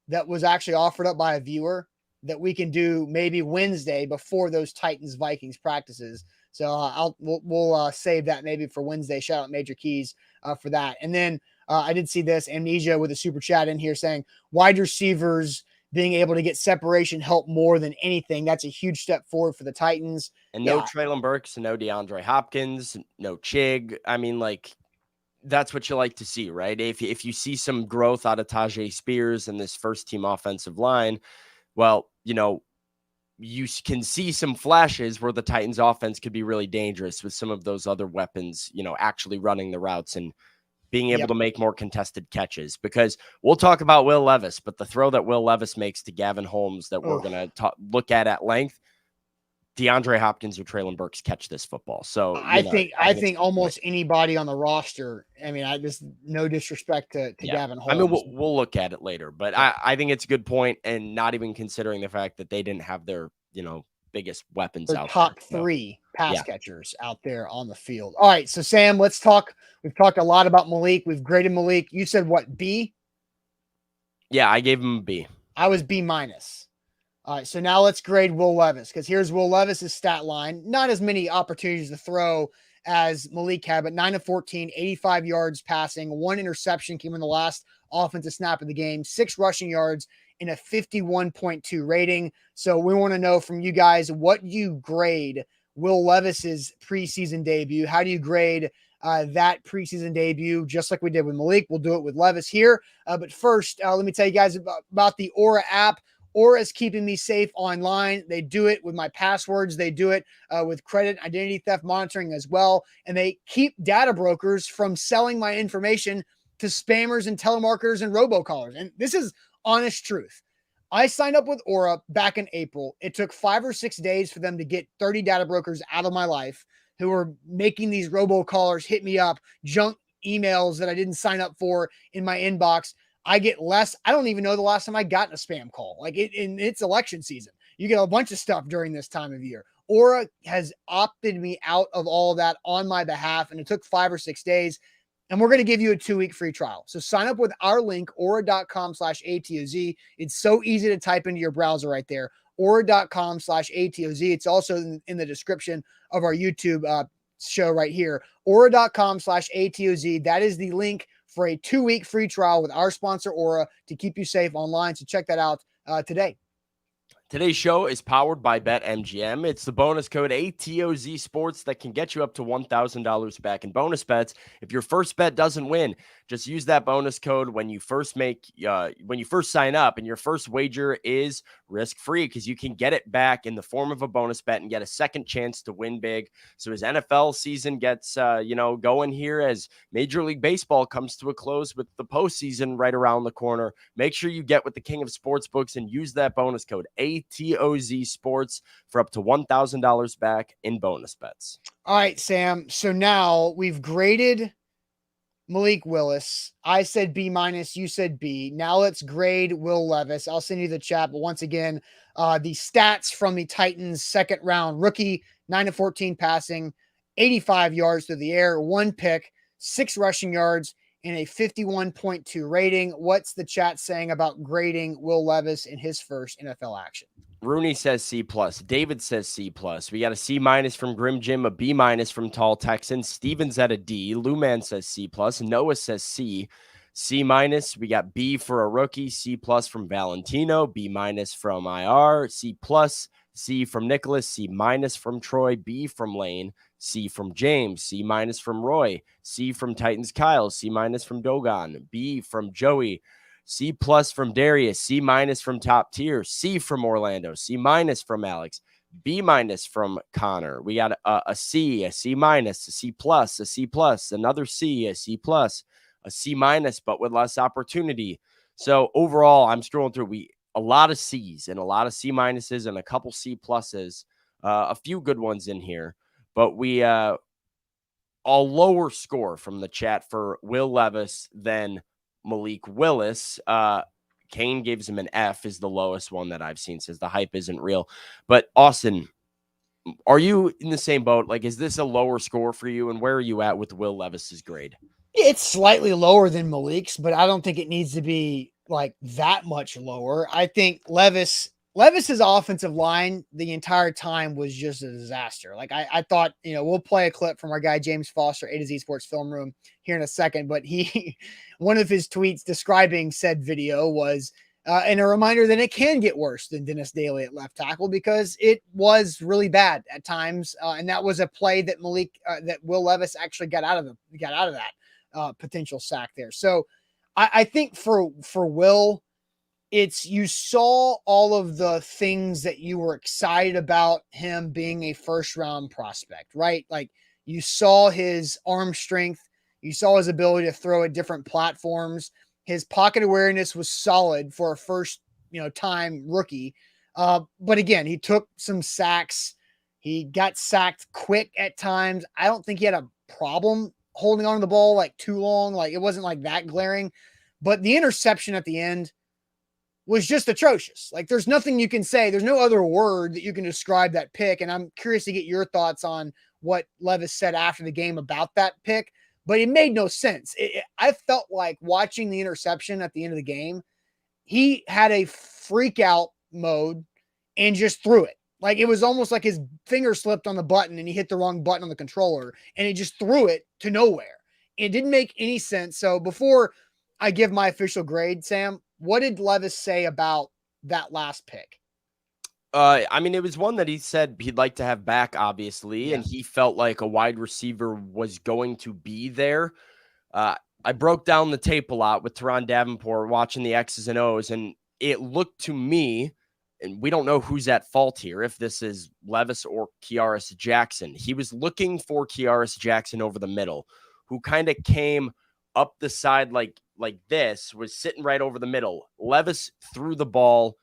that was actually offered up by a viewer that we can do maybe Wednesday before those Titans Vikings practices. So we'll save that maybe for Wednesday. Shout out Major Keys for that. And then I did see this Amnesia with a super chat in here saying wide receivers being able to get separation help more than anything. That's a huge step forward for the Titans. And no Treylon Burks, and no DeAndre Hopkins, no Chig. I mean, like, that's what you like to see, right? If you see some growth out of Tajay Spears and this first team offensive line, well, you know, you can see some flashes where the Titans offense could be really dangerous with some of those other weapons, you know, actually running the routes and being able to make more contested catches. Because we'll talk about Will Levis, but the throw that Will Levis makes to Gavin Holmes that we're going to look at length, DeAndre Hopkins or Treylon Burks catch this football. So I think almost anybody on the roster. I mean, I just no disrespect to Gavin Holmes. I mean, we'll look at it later, but I think it's a good point, and not even considering the fact that they didn't have their, you know, biggest weapons out top there. 3 pass catchers out there on the field. All right, so Sam, let's talk. We've talked a lot about Malik. We've graded Malik. You said what, B? Yeah, I gave him a B. I was B-. All right, so now let's grade Will Levis because here's Will Levis's stat line. Not as many opportunities to throw as Malik had, but 9 of 14, 85 yards passing, 1 interception came in the last offensive snap of the game, 6 rushing yards, and a 51.2 rating. So we want to know from you guys, what do you grade Will Levis's preseason debut? How do you grade that preseason debut? Just like we did with Malik, we'll do it with Levis here. But first, let me tell you guys about the Aura app. Aura is keeping me safe online. They do it with my passwords. They do it with credit identity theft monitoring as well. And they keep data brokers from selling my information to spammers and telemarketers and robocallers. And this is honest truth. I signed up with Aura back in April. It took 5 or 6 days for them to get 30 data brokers out of my life who were making these robocallers hit me up, junk emails that I didn't sign up for in my inbox. I get less. I don't even know the last time I got a spam call. Like it's election season. You get a bunch of stuff during this time of year. Aura has opted me out of all of that on my behalf, and it took 5 or 6 days. And we're going to give you a 2-week free trial. So sign up with our link, aura.com/ATOZ. It's so easy to type into your browser right there, aura.com/ATOZ. It's also in the description of our YouTube show right here, aura.com/ATOZ. That is the link for a 2-week free trial with our sponsor, Aura, to keep you safe online. So check that out today. Today's show is powered by BetMGM. It's the bonus code ATOZ Sports that can get you up to $1,000 back in bonus bets. If your first bet doesn't win, just use that bonus code when you first sign up, and your first wager is risk-free because you can get it back in the form of a bonus bet and get a second chance to win big. So as NFL season gets going here, as Major League Baseball comes to a close with the postseason right around the corner, make sure you get with the king of sportsbooks and use that bonus code ATOZ Sports for up to $1,000 back in bonus bets. All right, Sam. So now we've graded Malik Willis. I said B-, you said B. Now let's grade Will Levis. I'll send you the chat, but once again, the stats from the Titans' second round rookie: 9 of 14 passing, 85 yards through the air, 1 pick, 6 rushing yards, and a 51.2 rating. What's the chat saying about grading Will Levis in his first NFL action? Rooney says C+. David says C+. We got a C- from Grim Jim, a B- from Tall Texan. Steven's at a D. Luman says C+. Noah says C. C-. We got B for a rookie. C+ from Valentino. B- from IR. C+. C from Nicholas. C- from Troy. B from Lane. C from James. C- from Roy. C from Titans Kyle. C- from Dogon. B from Joey. C+ from Darius, C- from Top Tier, C from Orlando, C- from Alex, B- from Connor. We got a C, a C-, a C+, a C+, another C, a C+, a C-, but with less opportunity. So overall, I'm scrolling through. a lot of C's and a lot of C minuses and a couple C pluses, a few good ones in here. But we a lower score from the chat for Will Levis than Malik Willis. Kane gives him an F, is the lowest one that I've seen, says the hype isn't real. But Austin, are you in the same boat? Like, is this a lower score for you? And where are you at with Will Levis's grade? It's slightly lower than Malik's, but I don't think it needs to be like that much lower. I think Levis's offensive line the entire time was just a disaster. Like I thought, we'll play a clip from our guy James Foster, A to Z Sports Film Room, here in a second, but one of his tweets describing said video was and a reminder that it can get worse than Dennis Daly at left tackle, because it was really bad at times, and that was a play that that Will Levis actually got out of that potential sack there. So I think for Will, you saw all of the things that you were excited about him being a first round prospect, right? Like you saw his arm strength, you saw his ability to throw at different platforms. His pocket awareness was solid for a first, time rookie. But again, he took some sacks. He got sacked quick at times. I don't think he had a problem holding on to the ball like too long. Like it wasn't like that glaring, but the interception at the end was just atrocious. Like there's nothing you can say. There's no other word that you can describe that pick. And I'm curious to get your thoughts on what Levis said after the game about that pick, but it made no sense. I felt like watching the interception at the end of the game, he had a freak out mode and just threw it. Like it was almost like his finger slipped on the button and he hit the wrong button on the controller and he just threw it to nowhere. It didn't make any sense. So before I give my official grade, Sam, what did Levis say about that last pick? I mean, it was one that he said he'd like to have back, obviously, and he felt like a wide receiver was going to be there. I broke down the tape a lot with Teron Davenport watching the X's and O's, and it looked to me, and we don't know who's at fault here, if this is Levis or Kearis Jackson. He was looking for Kearis Jackson over the middle, who kind of came up the side like this, was sitting right over the middle. Levis threw the ball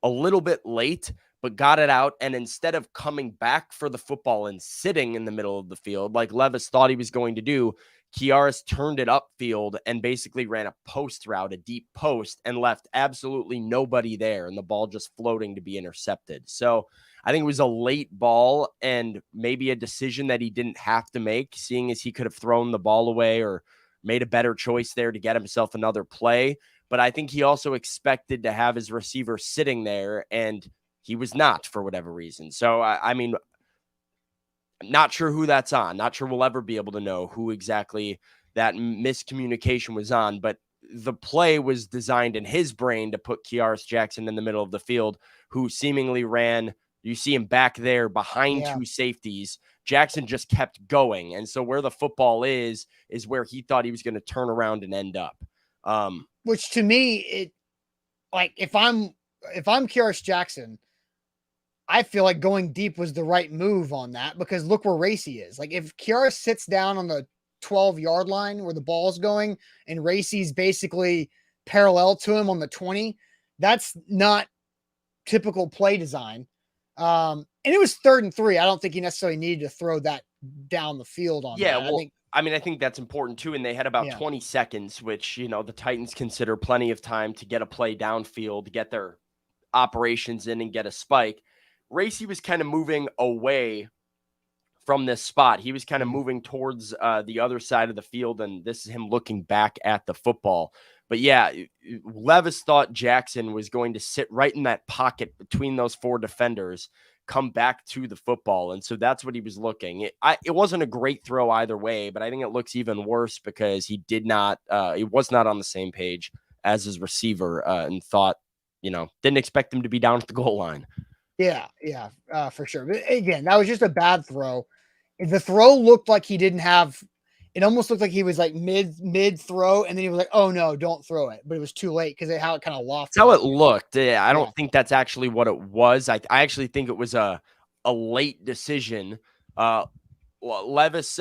a little bit late, but got it out. And instead of coming back for the football and sitting in the middle of the field, like Levis thought he was going to do, Kearis turned it upfield and basically ran a post route, a deep post, and left absolutely nobody there. And the ball just floating to be intercepted. So I think it was a late ball and maybe a decision that he didn't have to make, seeing as he could have thrown the ball away or made a better choice there to get himself another play. But I think he also expected to have his receiver sitting there, and he was not for whatever reason. So, I mean, I'm not sure who that's on. Not sure we'll ever be able to know who exactly that miscommunication was on. But the play was designed in his brain to put Kearis Jackson in the middle of the field, who seemingly ran. You see him back there behind two safeties. Jackson just kept going. And so where the football is where he thought he was going to turn around and end up. Which to me, if I'm Kearis Jackson, I feel like going deep was the right move on that, because look where Racy is. Like if Kearis sits down on the 12-yard line where the ball's going and Racy's basically parallel to him on the 20, that's not typical play design. And it was 3rd and 3. I don't think he necessarily needed to throw that down the field on that. Well, I think that's important too. And they had about 20 seconds, which, the Titans consider plenty of time to get a play downfield, to get their operations in and get a spike. Racy was kind of moving away from this spot. He was kind of moving towards the other side of the field, and this is him looking back at the football. But yeah, Levis thought Jackson was going to sit right in that pocket between those 4 defenders, come back to the football. And so that's what he was looking. It wasn't a great throw either way, but I think it looks even worse because he was not on the same page as his receiver and thought, didn't expect him to be down at the goal line. Yeah, for sure. But again, that was just a bad throw. The throw looked like he didn't have. It almost looked like he was like mid throw, and then he was like, "Oh no, don't throw it!" But it was too late because how it kind of lofted. That's how it looked. I don't think that's actually what it was. I actually think it was a late decision. Levis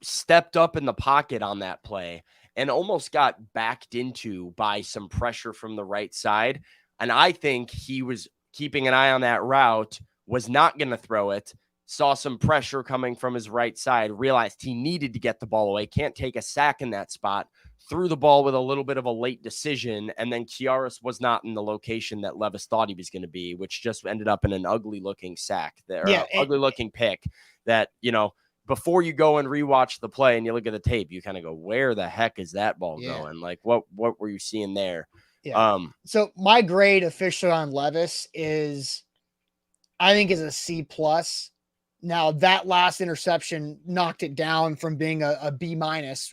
stepped up in the pocket on that play and almost got backed into by some pressure from the right side. And I think he was keeping an eye on that route, was not going to throw it, saw some pressure coming from his right side, realized he needed to get the ball away, can't take a sack in that spot, threw the ball with a little bit of a late decision, and then Chiaris was not in the location that Levis thought he was going to be, which just ended up in an ugly-looking sack there, ugly-looking pick that, before you go and rewatch the play and you look at the tape, you kind of go, where the heck is that ball going? Like, what were you seeing there? Yeah. So my grade officially on Levis is a C+. Now that last interception knocked it down from being a B-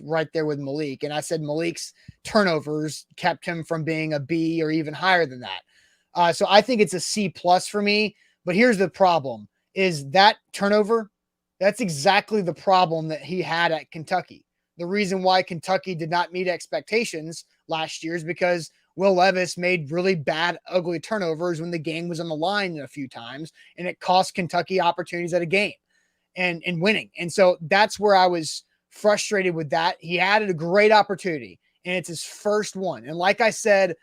right there with Malik. And I said Malik's turnovers kept him from being a B or even higher than that. So I think it's a C+ for me. But here's the problem is that turnover. That's exactly the problem that he had at Kentucky. The reason why Kentucky did not meet expectations last year is because Will Levis made really bad, ugly turnovers when the game was on the line a few times, and it cost Kentucky opportunities at a game and winning. And so that's where I was frustrated with that. He had a great opportunity, and it's his first one. And like I said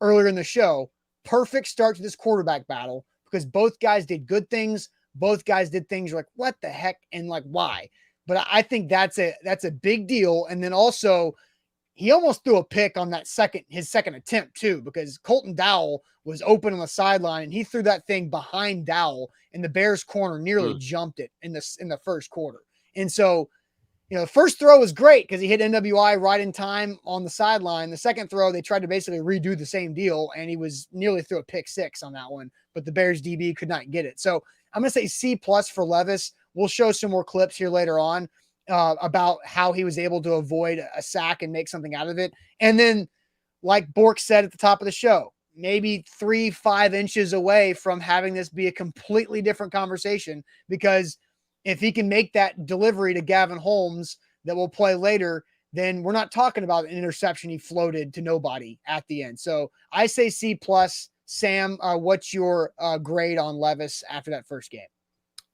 earlier in the show, perfect start to this quarterback battle because both guys did good things. Both guys did things like, what the heck? And like, why? But I think that's a big deal. And then also he almost threw a pick on his second attempt too, because Colton Dowell was open on the sideline and he threw that thing behind Dowell and the Bears corner nearly jumped it in the first quarter. And so, the first throw was great because he hit NWI right in time on the sideline. The second throw, they tried to basically redo the same deal and he was nearly threw a pick six on that one, but the Bears DB could not get it. So I'm going to say C+ for Levis. We'll show some more clips here later on about how he was able to avoid a sack and make something out of it. And then, like Bork said at the top of the show, maybe 3-5 inches away from having this be a completely different conversation, because if he can make that delivery to Gavin Holmes that will play later, then we're not talking about an interception he floated to nobody at the end. So I say C+. Sam, what's your grade on Levis after that first game?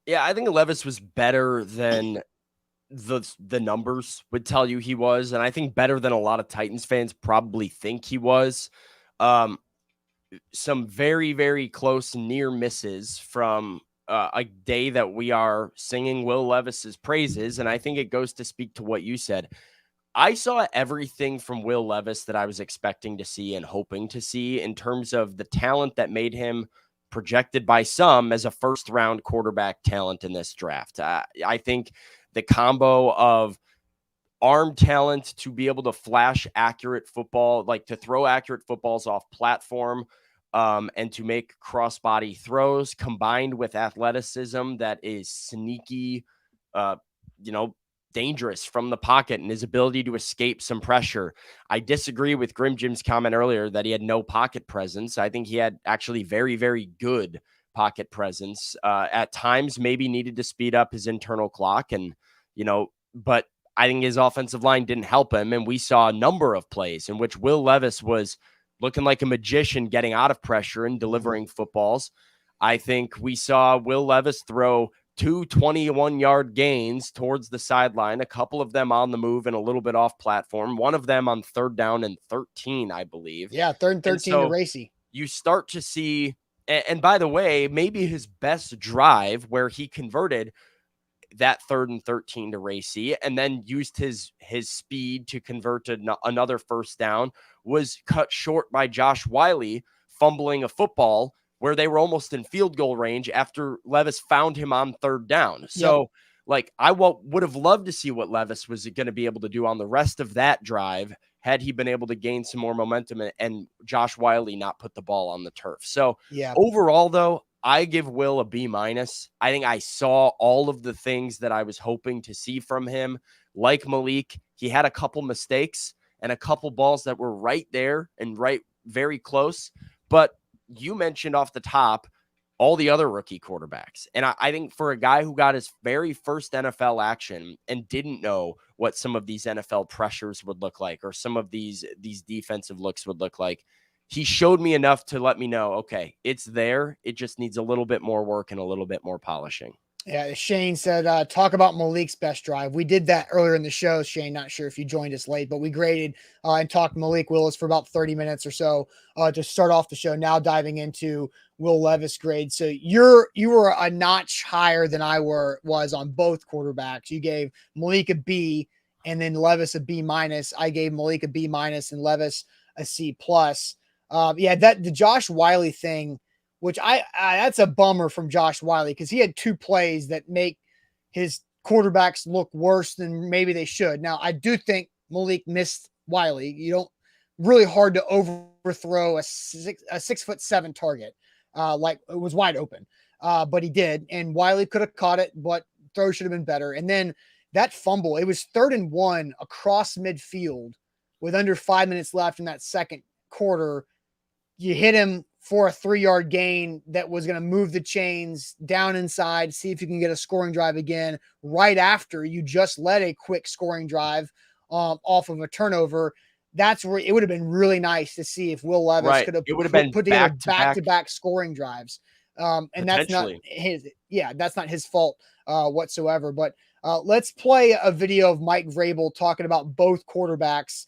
Yeah, I think Levis was better than the numbers would tell you he was, and I think better than a lot of Titans fans probably think he was. Some very, very close near misses from a day that we are singing Will Levis's praises, and I think it goes to speak to what you said. I saw everything from Will Levis that I was expecting to see and hoping to see in terms of the talent that made him projected by some as a first-round quarterback talent in this draft. I think the combo of arm talent to be able to flash accurate football, like to throw accurate footballs off platform, and to make crossbody throws, combined with athleticism that is sneaky, dangerous from the pocket, and his ability to escape some pressure. I disagree with Grim Jim's comment earlier that he had no pocket presence. I think he had actually very, very good pocket presence. At times, maybe needed to speed up his internal clock, and but I think his offensive line didn't help him. And we saw a number of plays in which Will Levis was looking like a magician, getting out of pressure and delivering footballs. I think we saw Will Levis throw 2 21-yard gains towards the sideline, a couple of them on the move and a little bit off platform, one of them on 3rd down and 13, I believe. Yeah, 3rd and 13 to Racy. You start to see, and by the way, maybe his best drive where he converted that 3rd and 13 to Racy and then used his speed to convert to another first down was cut short by Josh Wiley fumbling a football where they were almost in field goal range after Levis found him on 3rd down. So, I would have loved to see what Levis was going to be able to do on the rest of that drive had he been able to gain some more momentum and Josh Wiley not put the ball on the turf. So, overall, though, I give Will a B-. I think I saw all of the things that I was hoping to see from him. Like Malik, he had a couple mistakes and a couple balls that were right there and very close. But you mentioned off the top all the other rookie quarterbacks. And I think for a guy who got his very first NFL action and didn't know what some of these NFL pressures would look like or some of these defensive looks would look like, he showed me enough to let me know, okay, it's there. It just needs a little bit more work and a little bit more polishing. Yeah, Shane said, talk about Malik's best drive. We did that earlier in the show, Shane. Not sure if you joined us late, but we graded and talked Malik Willis for about 30 minutes or so to start off the show. Now diving into Will Levis grade. So you were a notch higher than I was on both quarterbacks. You gave Malik a B and then Levis a B minus. I gave Malik a B minus and Levis a C plus. The Josh Wiley thing, which I that's a bummer from Josh Wiley because he had two plays that make his quarterbacks look worse than maybe they should. Now, I do think Malik missed Wiley. You don't really hard to overthrow a 6'7" target. Like it was wide open. But he did. And Wiley could have caught it, but throw should have been better. And then that fumble, it was 3rd and 1 across midfield with under 5 minutes left in that second quarter. You hit him for a 3-yard gain that was going to move the chains down inside, see if you can get a scoring drive again right after you just led a quick scoring drive off of a turnover. That's where it would have been really nice to see if Will Levis could have put together back-to-back scoring drives. And that's not his fault whatsoever. But let's play a video of Mike Vrabel talking about both quarterbacks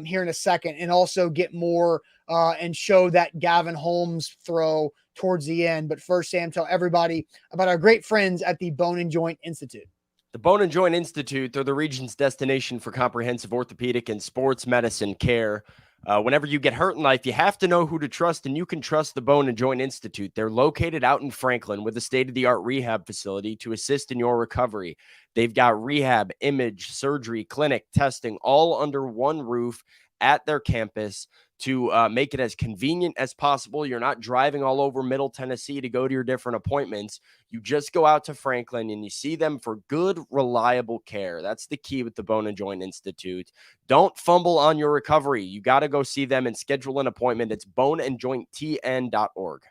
here in a second, and also get more and show that Gavin Holmes throw towards the end. But first, Sam, tell everybody about our great friends at the Bone and Joint Institute. The Bone and Joint Institute, they're the region's destination for comprehensive orthopedic and sports medicine care. Whenever you get hurt in life, you have to know who to trust, and you can trust the Bone and Joint Institute. They're located out in Franklin with a state-of-the-art rehab facility to assist in your recovery. They've got rehab, image, surgery, clinic, testing, all under one roof at their campus to make it as convenient as possible. You're not driving all over Middle Tennessee to go to your different appointments. You just go out to Franklin and you see them for good, reliable care. That's the key with the Bone and Joint Institute. Don't fumble on your recovery. You got to go see them and schedule an appointment. It's boneandjointtn.org.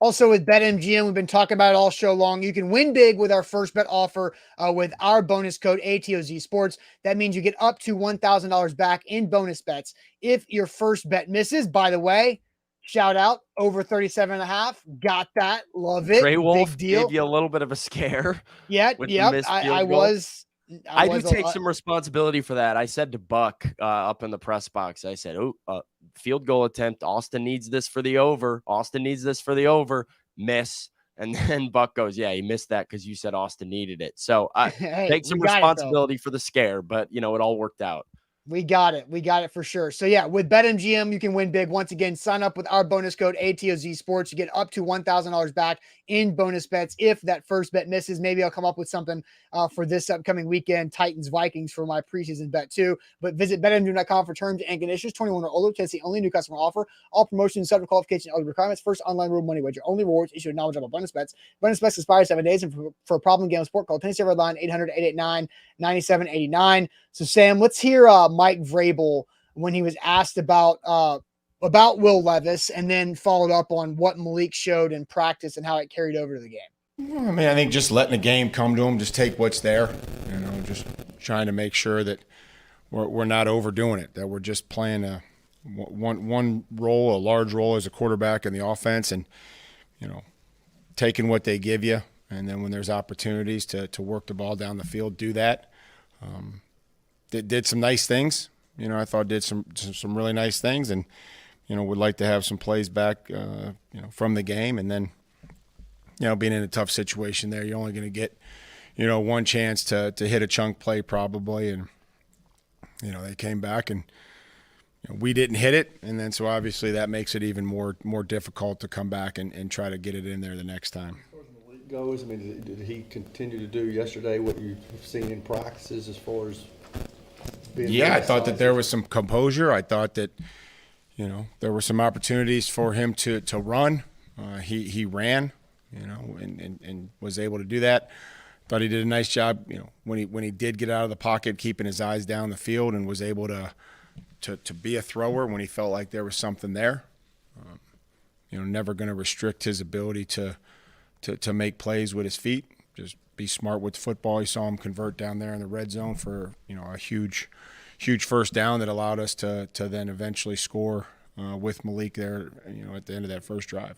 Also with BetMGM, we've been talking about it all show long. You can win big with our first bet offer with our bonus code ATOZ Sports. That means you get up to $1,000 back in bonus bets if your first bet misses. By the way, shout out over 37.5. Got that. Love it. Trey Wolf big deal. Gave you a little bit of a scare. Yeah. Yep. I do take some responsibility for that. I said to Buck up in the press box, I said, field goal attempt. Austin needs this for the over. Miss. And then Buck goes, yeah, he missed that because you said Austin needed it. So take some responsibility for the scare, but, it all worked out. We got it for sure. So yeah, with BetMGM, you can win big. Once again, sign up with our bonus code ATOZ Sports. You get up to $1,000 back in bonus bets if that first bet misses. Maybe I'll come up with something for this upcoming weekend, Titans Vikings, for my preseason bet too. But visit betmgm.com for terms and conditions. 21 or older, Tennessee only, new customer offer. All promotions subject to qualification and requirements. First online rule money wager. Only rewards issued knowledgeable bonus bets. Bonus bets expire 7 days. And for a problem game sport, call Tennessee Red Line 800-889-9789. So Sam, let's hear Mike Vrabel when he was asked about Will Levis, and then followed up on what Malik showed in practice and how it carried over to the game. I mean, I think just letting the game come to him, just take what's there, just trying to make sure that we're not overdoing it, that we're just playing one role, a large role as a quarterback in the offense, and, taking what they give you. And then when there's opportunities to work the ball down the field, do that. Did some nice things. I thought did some really nice things, and would like to have some plays back, from the game. And then, being in a tough situation there, you're only going to get, one chance to hit a chunk play probably. And they came back and we didn't hit it, and then so obviously that makes it even more difficult to come back and try to get it in there the next time. Goes, I mean, did he continue to do yesterday what you've seen in practices as far as being? Yeah, I thought that there was some composure. I thought that, there were some opportunities for him to run. He ran, and was able to do that. Thought he did a nice job, when he did get out of the pocket, keeping his eyes down the field, and was able to be a thrower when he felt like there was something there. Never going to restrict his ability to make plays with his feet. Just be smart with football. You saw him convert down there in the red zone for a huge first down that allowed us to then eventually score with Malik there at the end of that first drive.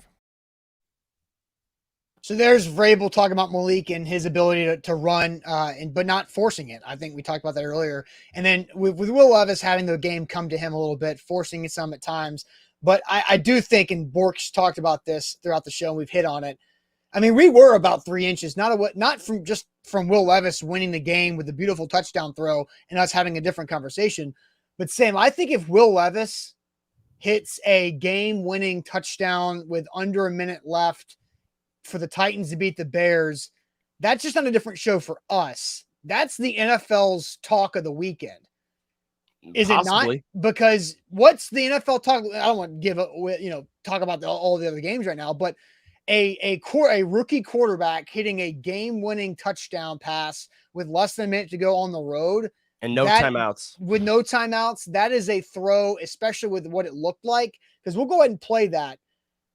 So there's Vrabel talking about Malik and his ability to run, but not forcing it. I think we talked about that earlier. And then with Will Levis having the game come to him a little bit, forcing it some at times. But I do think, and Bork's talked about this throughout the show, and we've hit on it. I mean, we were about 3 inches, not from Will Levis winning the game with the beautiful touchdown throw and us having a different conversation. But Sam, I think if Will Levis hits a game-winning touchdown with under a minute left for the Titans to beat the Bears, that's just on a different show for us. That's the NFL's talk of the weekend. Is Possibly. it not? Because what's the NFL talk? I don't want to talk about all the other games right now, but a rookie quarterback hitting a game-winning touchdown pass with less than a minute to go on the road And no timeouts. With no timeouts, that is a throw, especially with what it looked like, because we'll go ahead and play that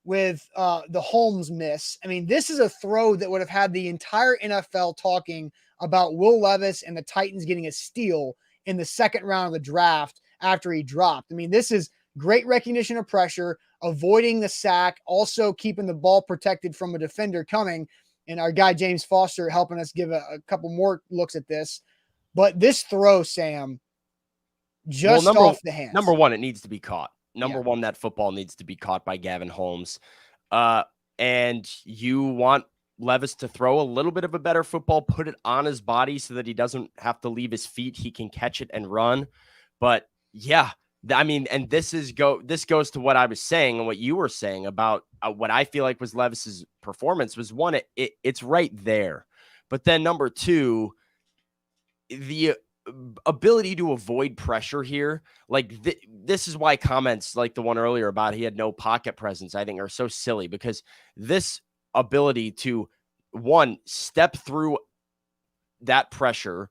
with the Holmes miss. I mean, this is a throw that would have had the entire NFL talking about Will Levis and the Titans getting a steal in the second round of the draft after he dropped. I mean, this is great recognition of pressure, avoiding the sack, also keeping the ball protected from a defender coming, and our guy James Foster helping us give a couple more looks at this. But this throw, Sam, just off the hands. Number one, it needs to be caught. Number one, that football needs to be caught by Gavin Holmes. And you want Levis to throw a little bit of a better football, put it on his body so that he doesn't have to leave his feet. He can catch it and run. But yeah, I mean, and this goes to what I was saying and what you were saying about what I feel like was Levis's performance was one, it's right there. But then number two, the ability to avoid pressure here, like this is why comments like the one earlier about he had no pocket presence, I think are so silly, because this ability to, one, step through that pressure,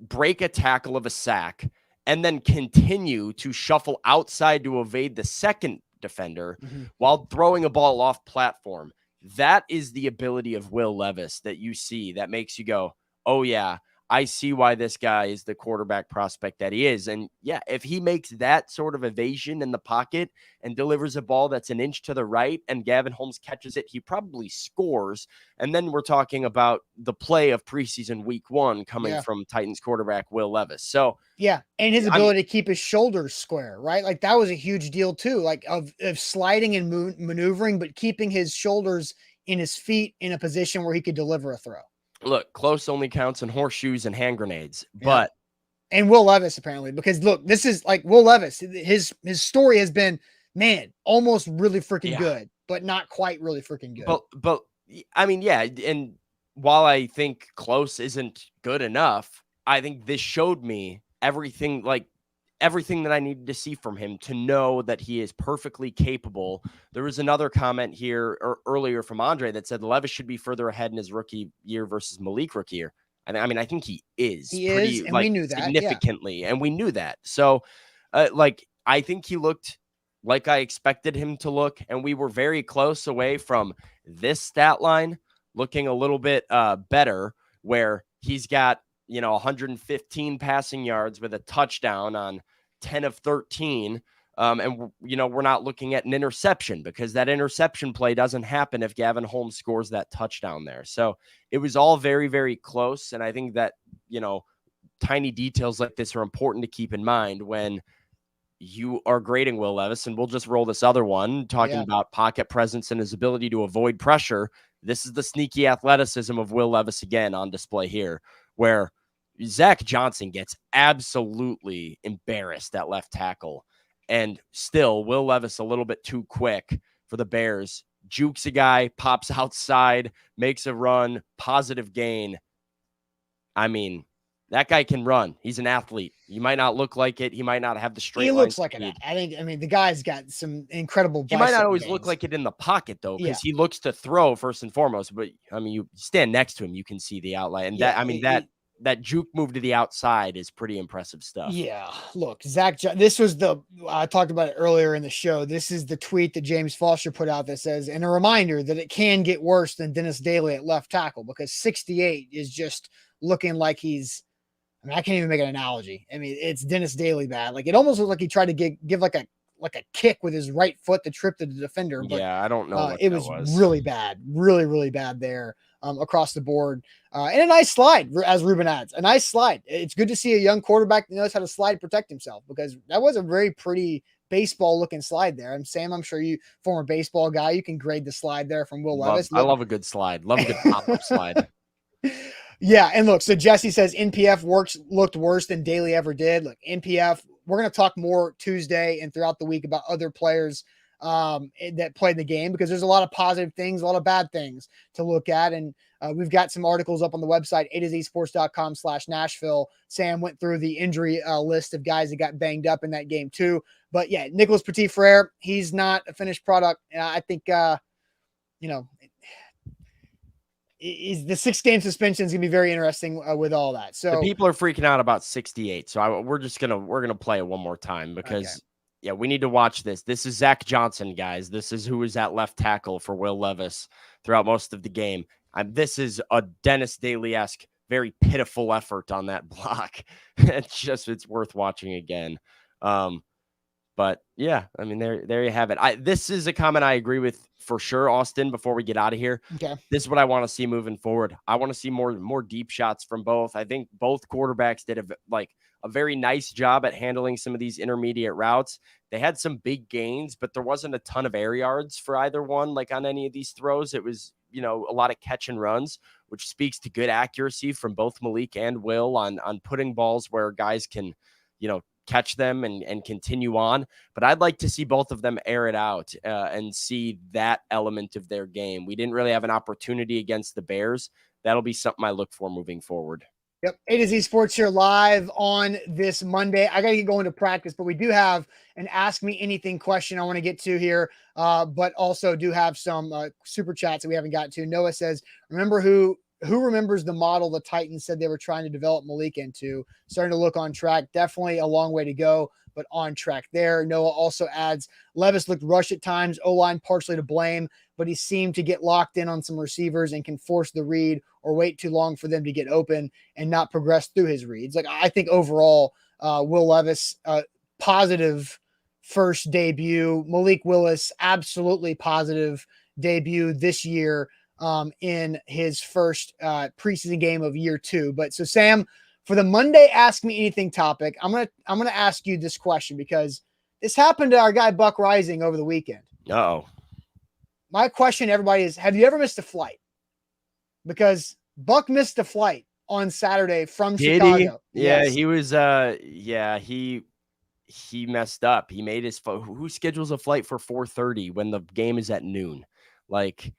break a tackle of a sack, and then continue to shuffle outside to evade the second defender while throwing a ball off platform. That is the ability of Will Levis that you see that makes you go, oh yeah, I see why this guy is the quarterback prospect that he is. And yeah, if he makes that sort of evasion in the pocket and delivers a ball that's an inch to the right and Gavin Holmes catches it, he probably scores. And then we're talking about the play of preseason week 1 coming from Titans quarterback Will Levis. So yeah, and his ability to keep his shoulders square, right? Like that was a huge deal too, like of sliding and maneuvering, but keeping his shoulders in his feet in a position where he could deliver a throw. Look, close only counts in horseshoes and hand grenades, but and Will Levis apparently, because look, this is like Will Levis. His story has been, man, almost really freaking good, but not quite really freaking good. But I mean, yeah, and while I think close isn't good enough, I think this showed me everything that I needed to see from him to know that he is perfectly capable. There was another comment here earlier from Andre that said Levis should be further ahead in his rookie year versus Malik rookie year. And I mean, I think he is. And we knew that significantly, and we knew that. So, I think he looked like I expected him to look, and we were very close away from this stat line looking a little bit better, where he's got 115 passing yards with a touchdown on 10 of 13. And we're not looking at an interception because that interception play doesn't happen if Gavin Holmes scores that touchdown there. So it was all very, very close. And I think that, tiny details like this are important to keep in mind when you are grading Will Levis. And we'll just roll this other one talking about pocket presence and his ability to avoid pressure. This is the sneaky athleticism of Will Levis again on display here, where Zach Johnson gets absolutely embarrassed at left tackle. And still, Will Levis a little bit too quick for the Bears. Jukes a guy, pops outside, makes a run, positive gain. I mean, that guy can run. He's an athlete. You might not look like it. He might not have the straight line. He looks like it. I mean, the guy's got some incredible. He might not always look like it in the pocket, though, because he looks to throw first and foremost. But, I mean, you stand next to him, you can see the outline. And that juke move to the outside is pretty impressive stuff. Yeah. Look, this was I talked about it earlier in the show. This is the tweet that James Foster put out that says, and a reminder that it can get worse than Dennis Daly at left tackle, because 68 is just looking like I can't even make an analogy. I mean, it's Dennis Daly bad. Like it almost looked like he tried to give like like a kick with his right foot that tripped the defender. But yeah, I don't know what it that was really bad, really bad there across the board. And a nice slide, as Ruben adds, a nice slide. It's good to see a young quarterback that knows how to slide and protect himself, because that was a very pretty baseball looking slide there. And Sam, I'm sure you, former baseball guy, you can grade the slide there from Will Levis. I love a good slide. Love a good pop-up slide. Yeah, and look, so Jesse says NPF looked worse than Daly ever did. Look, NPF, we're going to talk more Tuesday and throughout the week about other players that played the game, because there's a lot of positive things, a lot of bad things to look at. And we've got some articles up on the website, a2zsports.com/Nashville. Sam went through the injury list of guys that got banged up in that game too. But yeah, Nicholas Petit-Frere, he's not a finished product. I think, is the 6-game suspension is going to be very interesting with all that. So the people are freaking out about 68. So we're going to play it one more time, because yeah, we need to watch this. This is Zach Johnson, guys. This is who was at left tackle for Will Levis throughout most of the game. This is a Dennis Daly-esque, very pitiful effort on that block. It's worth watching again. But yeah, I mean, there you have it. This is a comment I agree with for sure, Austin, before we get out of here. Okay. This is what I want to see moving forward. I want to see more deep shots from both. I think both quarterbacks did a very nice job at handling some of these intermediate routes. They had some big gains, but there wasn't a ton of air yards for either one, like on any of these throws. It was, a lot of catch and runs, which speaks to good accuracy from both Malik and Will on putting balls where guys can, catch them and continue on. But I'd like to see both of them air it out and see that element of their game. We didn't really have an opportunity against the Bears. That'll be something I look for moving forward. Yep. A2Z Sports here live on this Monday. I got to get going to practice, but we do have an Ask Me Anything question I want to get to here, but also do have some super chats that we haven't gotten to. Noah says, who remembers the model the Titans said they were trying to develop Malik into? Starting to look on track. Definitely a long way to go, but on track there. Noah also adds, Levis looked rushed at times, O-line partially to blame, but he seemed to get locked in on some receivers and can force the read or wait too long for them to get open and not progress through his reads. Like, I think overall, Will Levis, positive first debut. Malik Willis, absolutely positive debut this year in his first preseason game of year 2. But so Sam, for the Monday Ask Me Anything topic, I'm gonna ask you this question, because this happened to our guy Buck Rising over the weekend. Uh-oh. My question to everybody is, have you ever missed a flight? Because Buck missed a flight on Saturday from Chicago. Yeah, yes. he was he messed up. He made his who schedules a flight for 4:30 when the game is at noon? Like,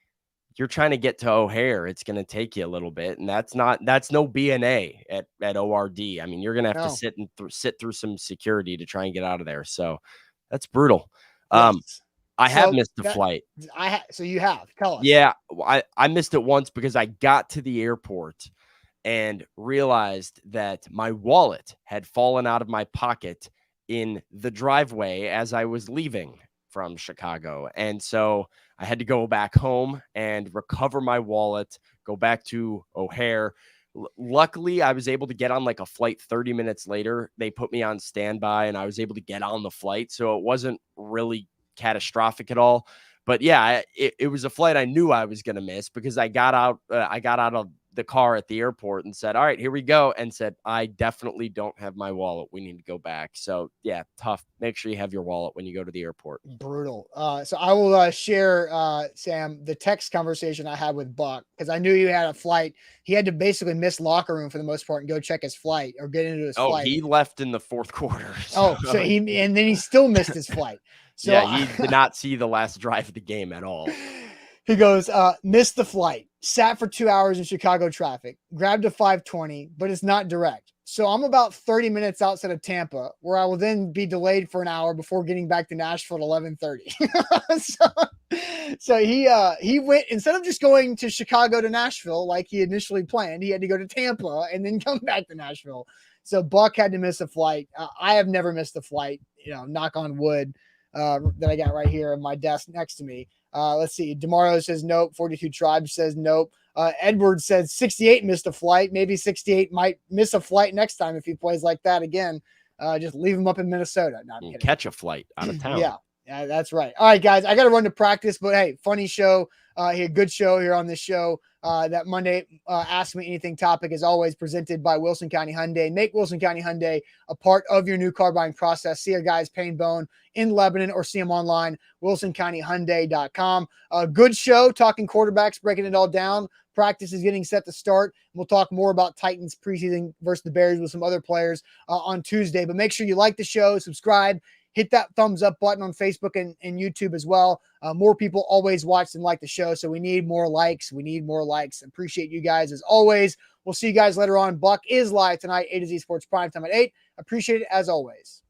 you're trying to get to O'Hare, it's going to take you a little bit, and that's no BNA at ORD. I mean, you're going to have to sit through some security to try and get out of there. So that's brutal. Yes. I have missed the flight. So you have. Tell us. Yeah, I missed it once because I got to the airport and realized that my wallet had fallen out of my pocket in the driveway as I was leaving from Chicago. And so I had to go back home and recover my wallet, go back to O'Hare. Luckily, I was able to get on like a flight 30 minutes later. They put me on standby and I was able to get on the flight. So it wasn't really catastrophic at all. But yeah, it was a flight I knew I was going to miss because I got out of the car at the airport and said, all right, here we go. And said, I definitely don't have my wallet. We need to go back. So yeah, tough. Make sure you have your wallet when you go to the airport. Brutal. So I will share, Sam, the text conversation I had with Buck, because I knew he had a flight. He had to basically miss locker room for the most part and go check his flight or get into his flight. He left in the fourth quarter. So. And then he still missed his flight. So yeah, he did not see the last drive of the game at all. He goes, missed the flight, sat for 2 hours in Chicago traffic, grabbed a 520, but it's not direct. So I'm about 30 minutes outside of Tampa, where I will then be delayed for an hour before getting back to Nashville at 11:30. So he went, instead of just going to Chicago to Nashville like he initially planned, he had to go to Tampa and then come back to Nashville. So Buck had to miss a flight. I have never missed a flight, knock on wood, that I got right here on my desk next to me. Let's see. DeMario says nope. 42 Tribes says nope. Edward says 68 missed a flight. Maybe 68 might miss a flight next time if he plays like that again. just leave them up in Minnesota. No, I'm kidding. Catch a flight out of town. Yeah, that's right. All right, guys, I got to run to practice, but hey, funny show. Here, good show here on this show. That Monday Ask Me Anything topic is always presented by Wilson County Hyundai. Make Wilson County Hyundai a part of your new car buying process. See our guys Payne Bone in Lebanon or see them online, wilsoncountyhyundai.com. Good show, talking quarterbacks, breaking it all down. Practice is getting set to start. We'll talk more about Titans preseason versus the Bears with some other players on Tuesday. But make sure you like the show, subscribe, hit that thumbs up button on Facebook and YouTube as well. More people always watch and like the show, so we need more likes. Appreciate you guys as always. We'll see you guys later on. Buck is live tonight, A to Z Sports Primetime at 8. Appreciate it as always.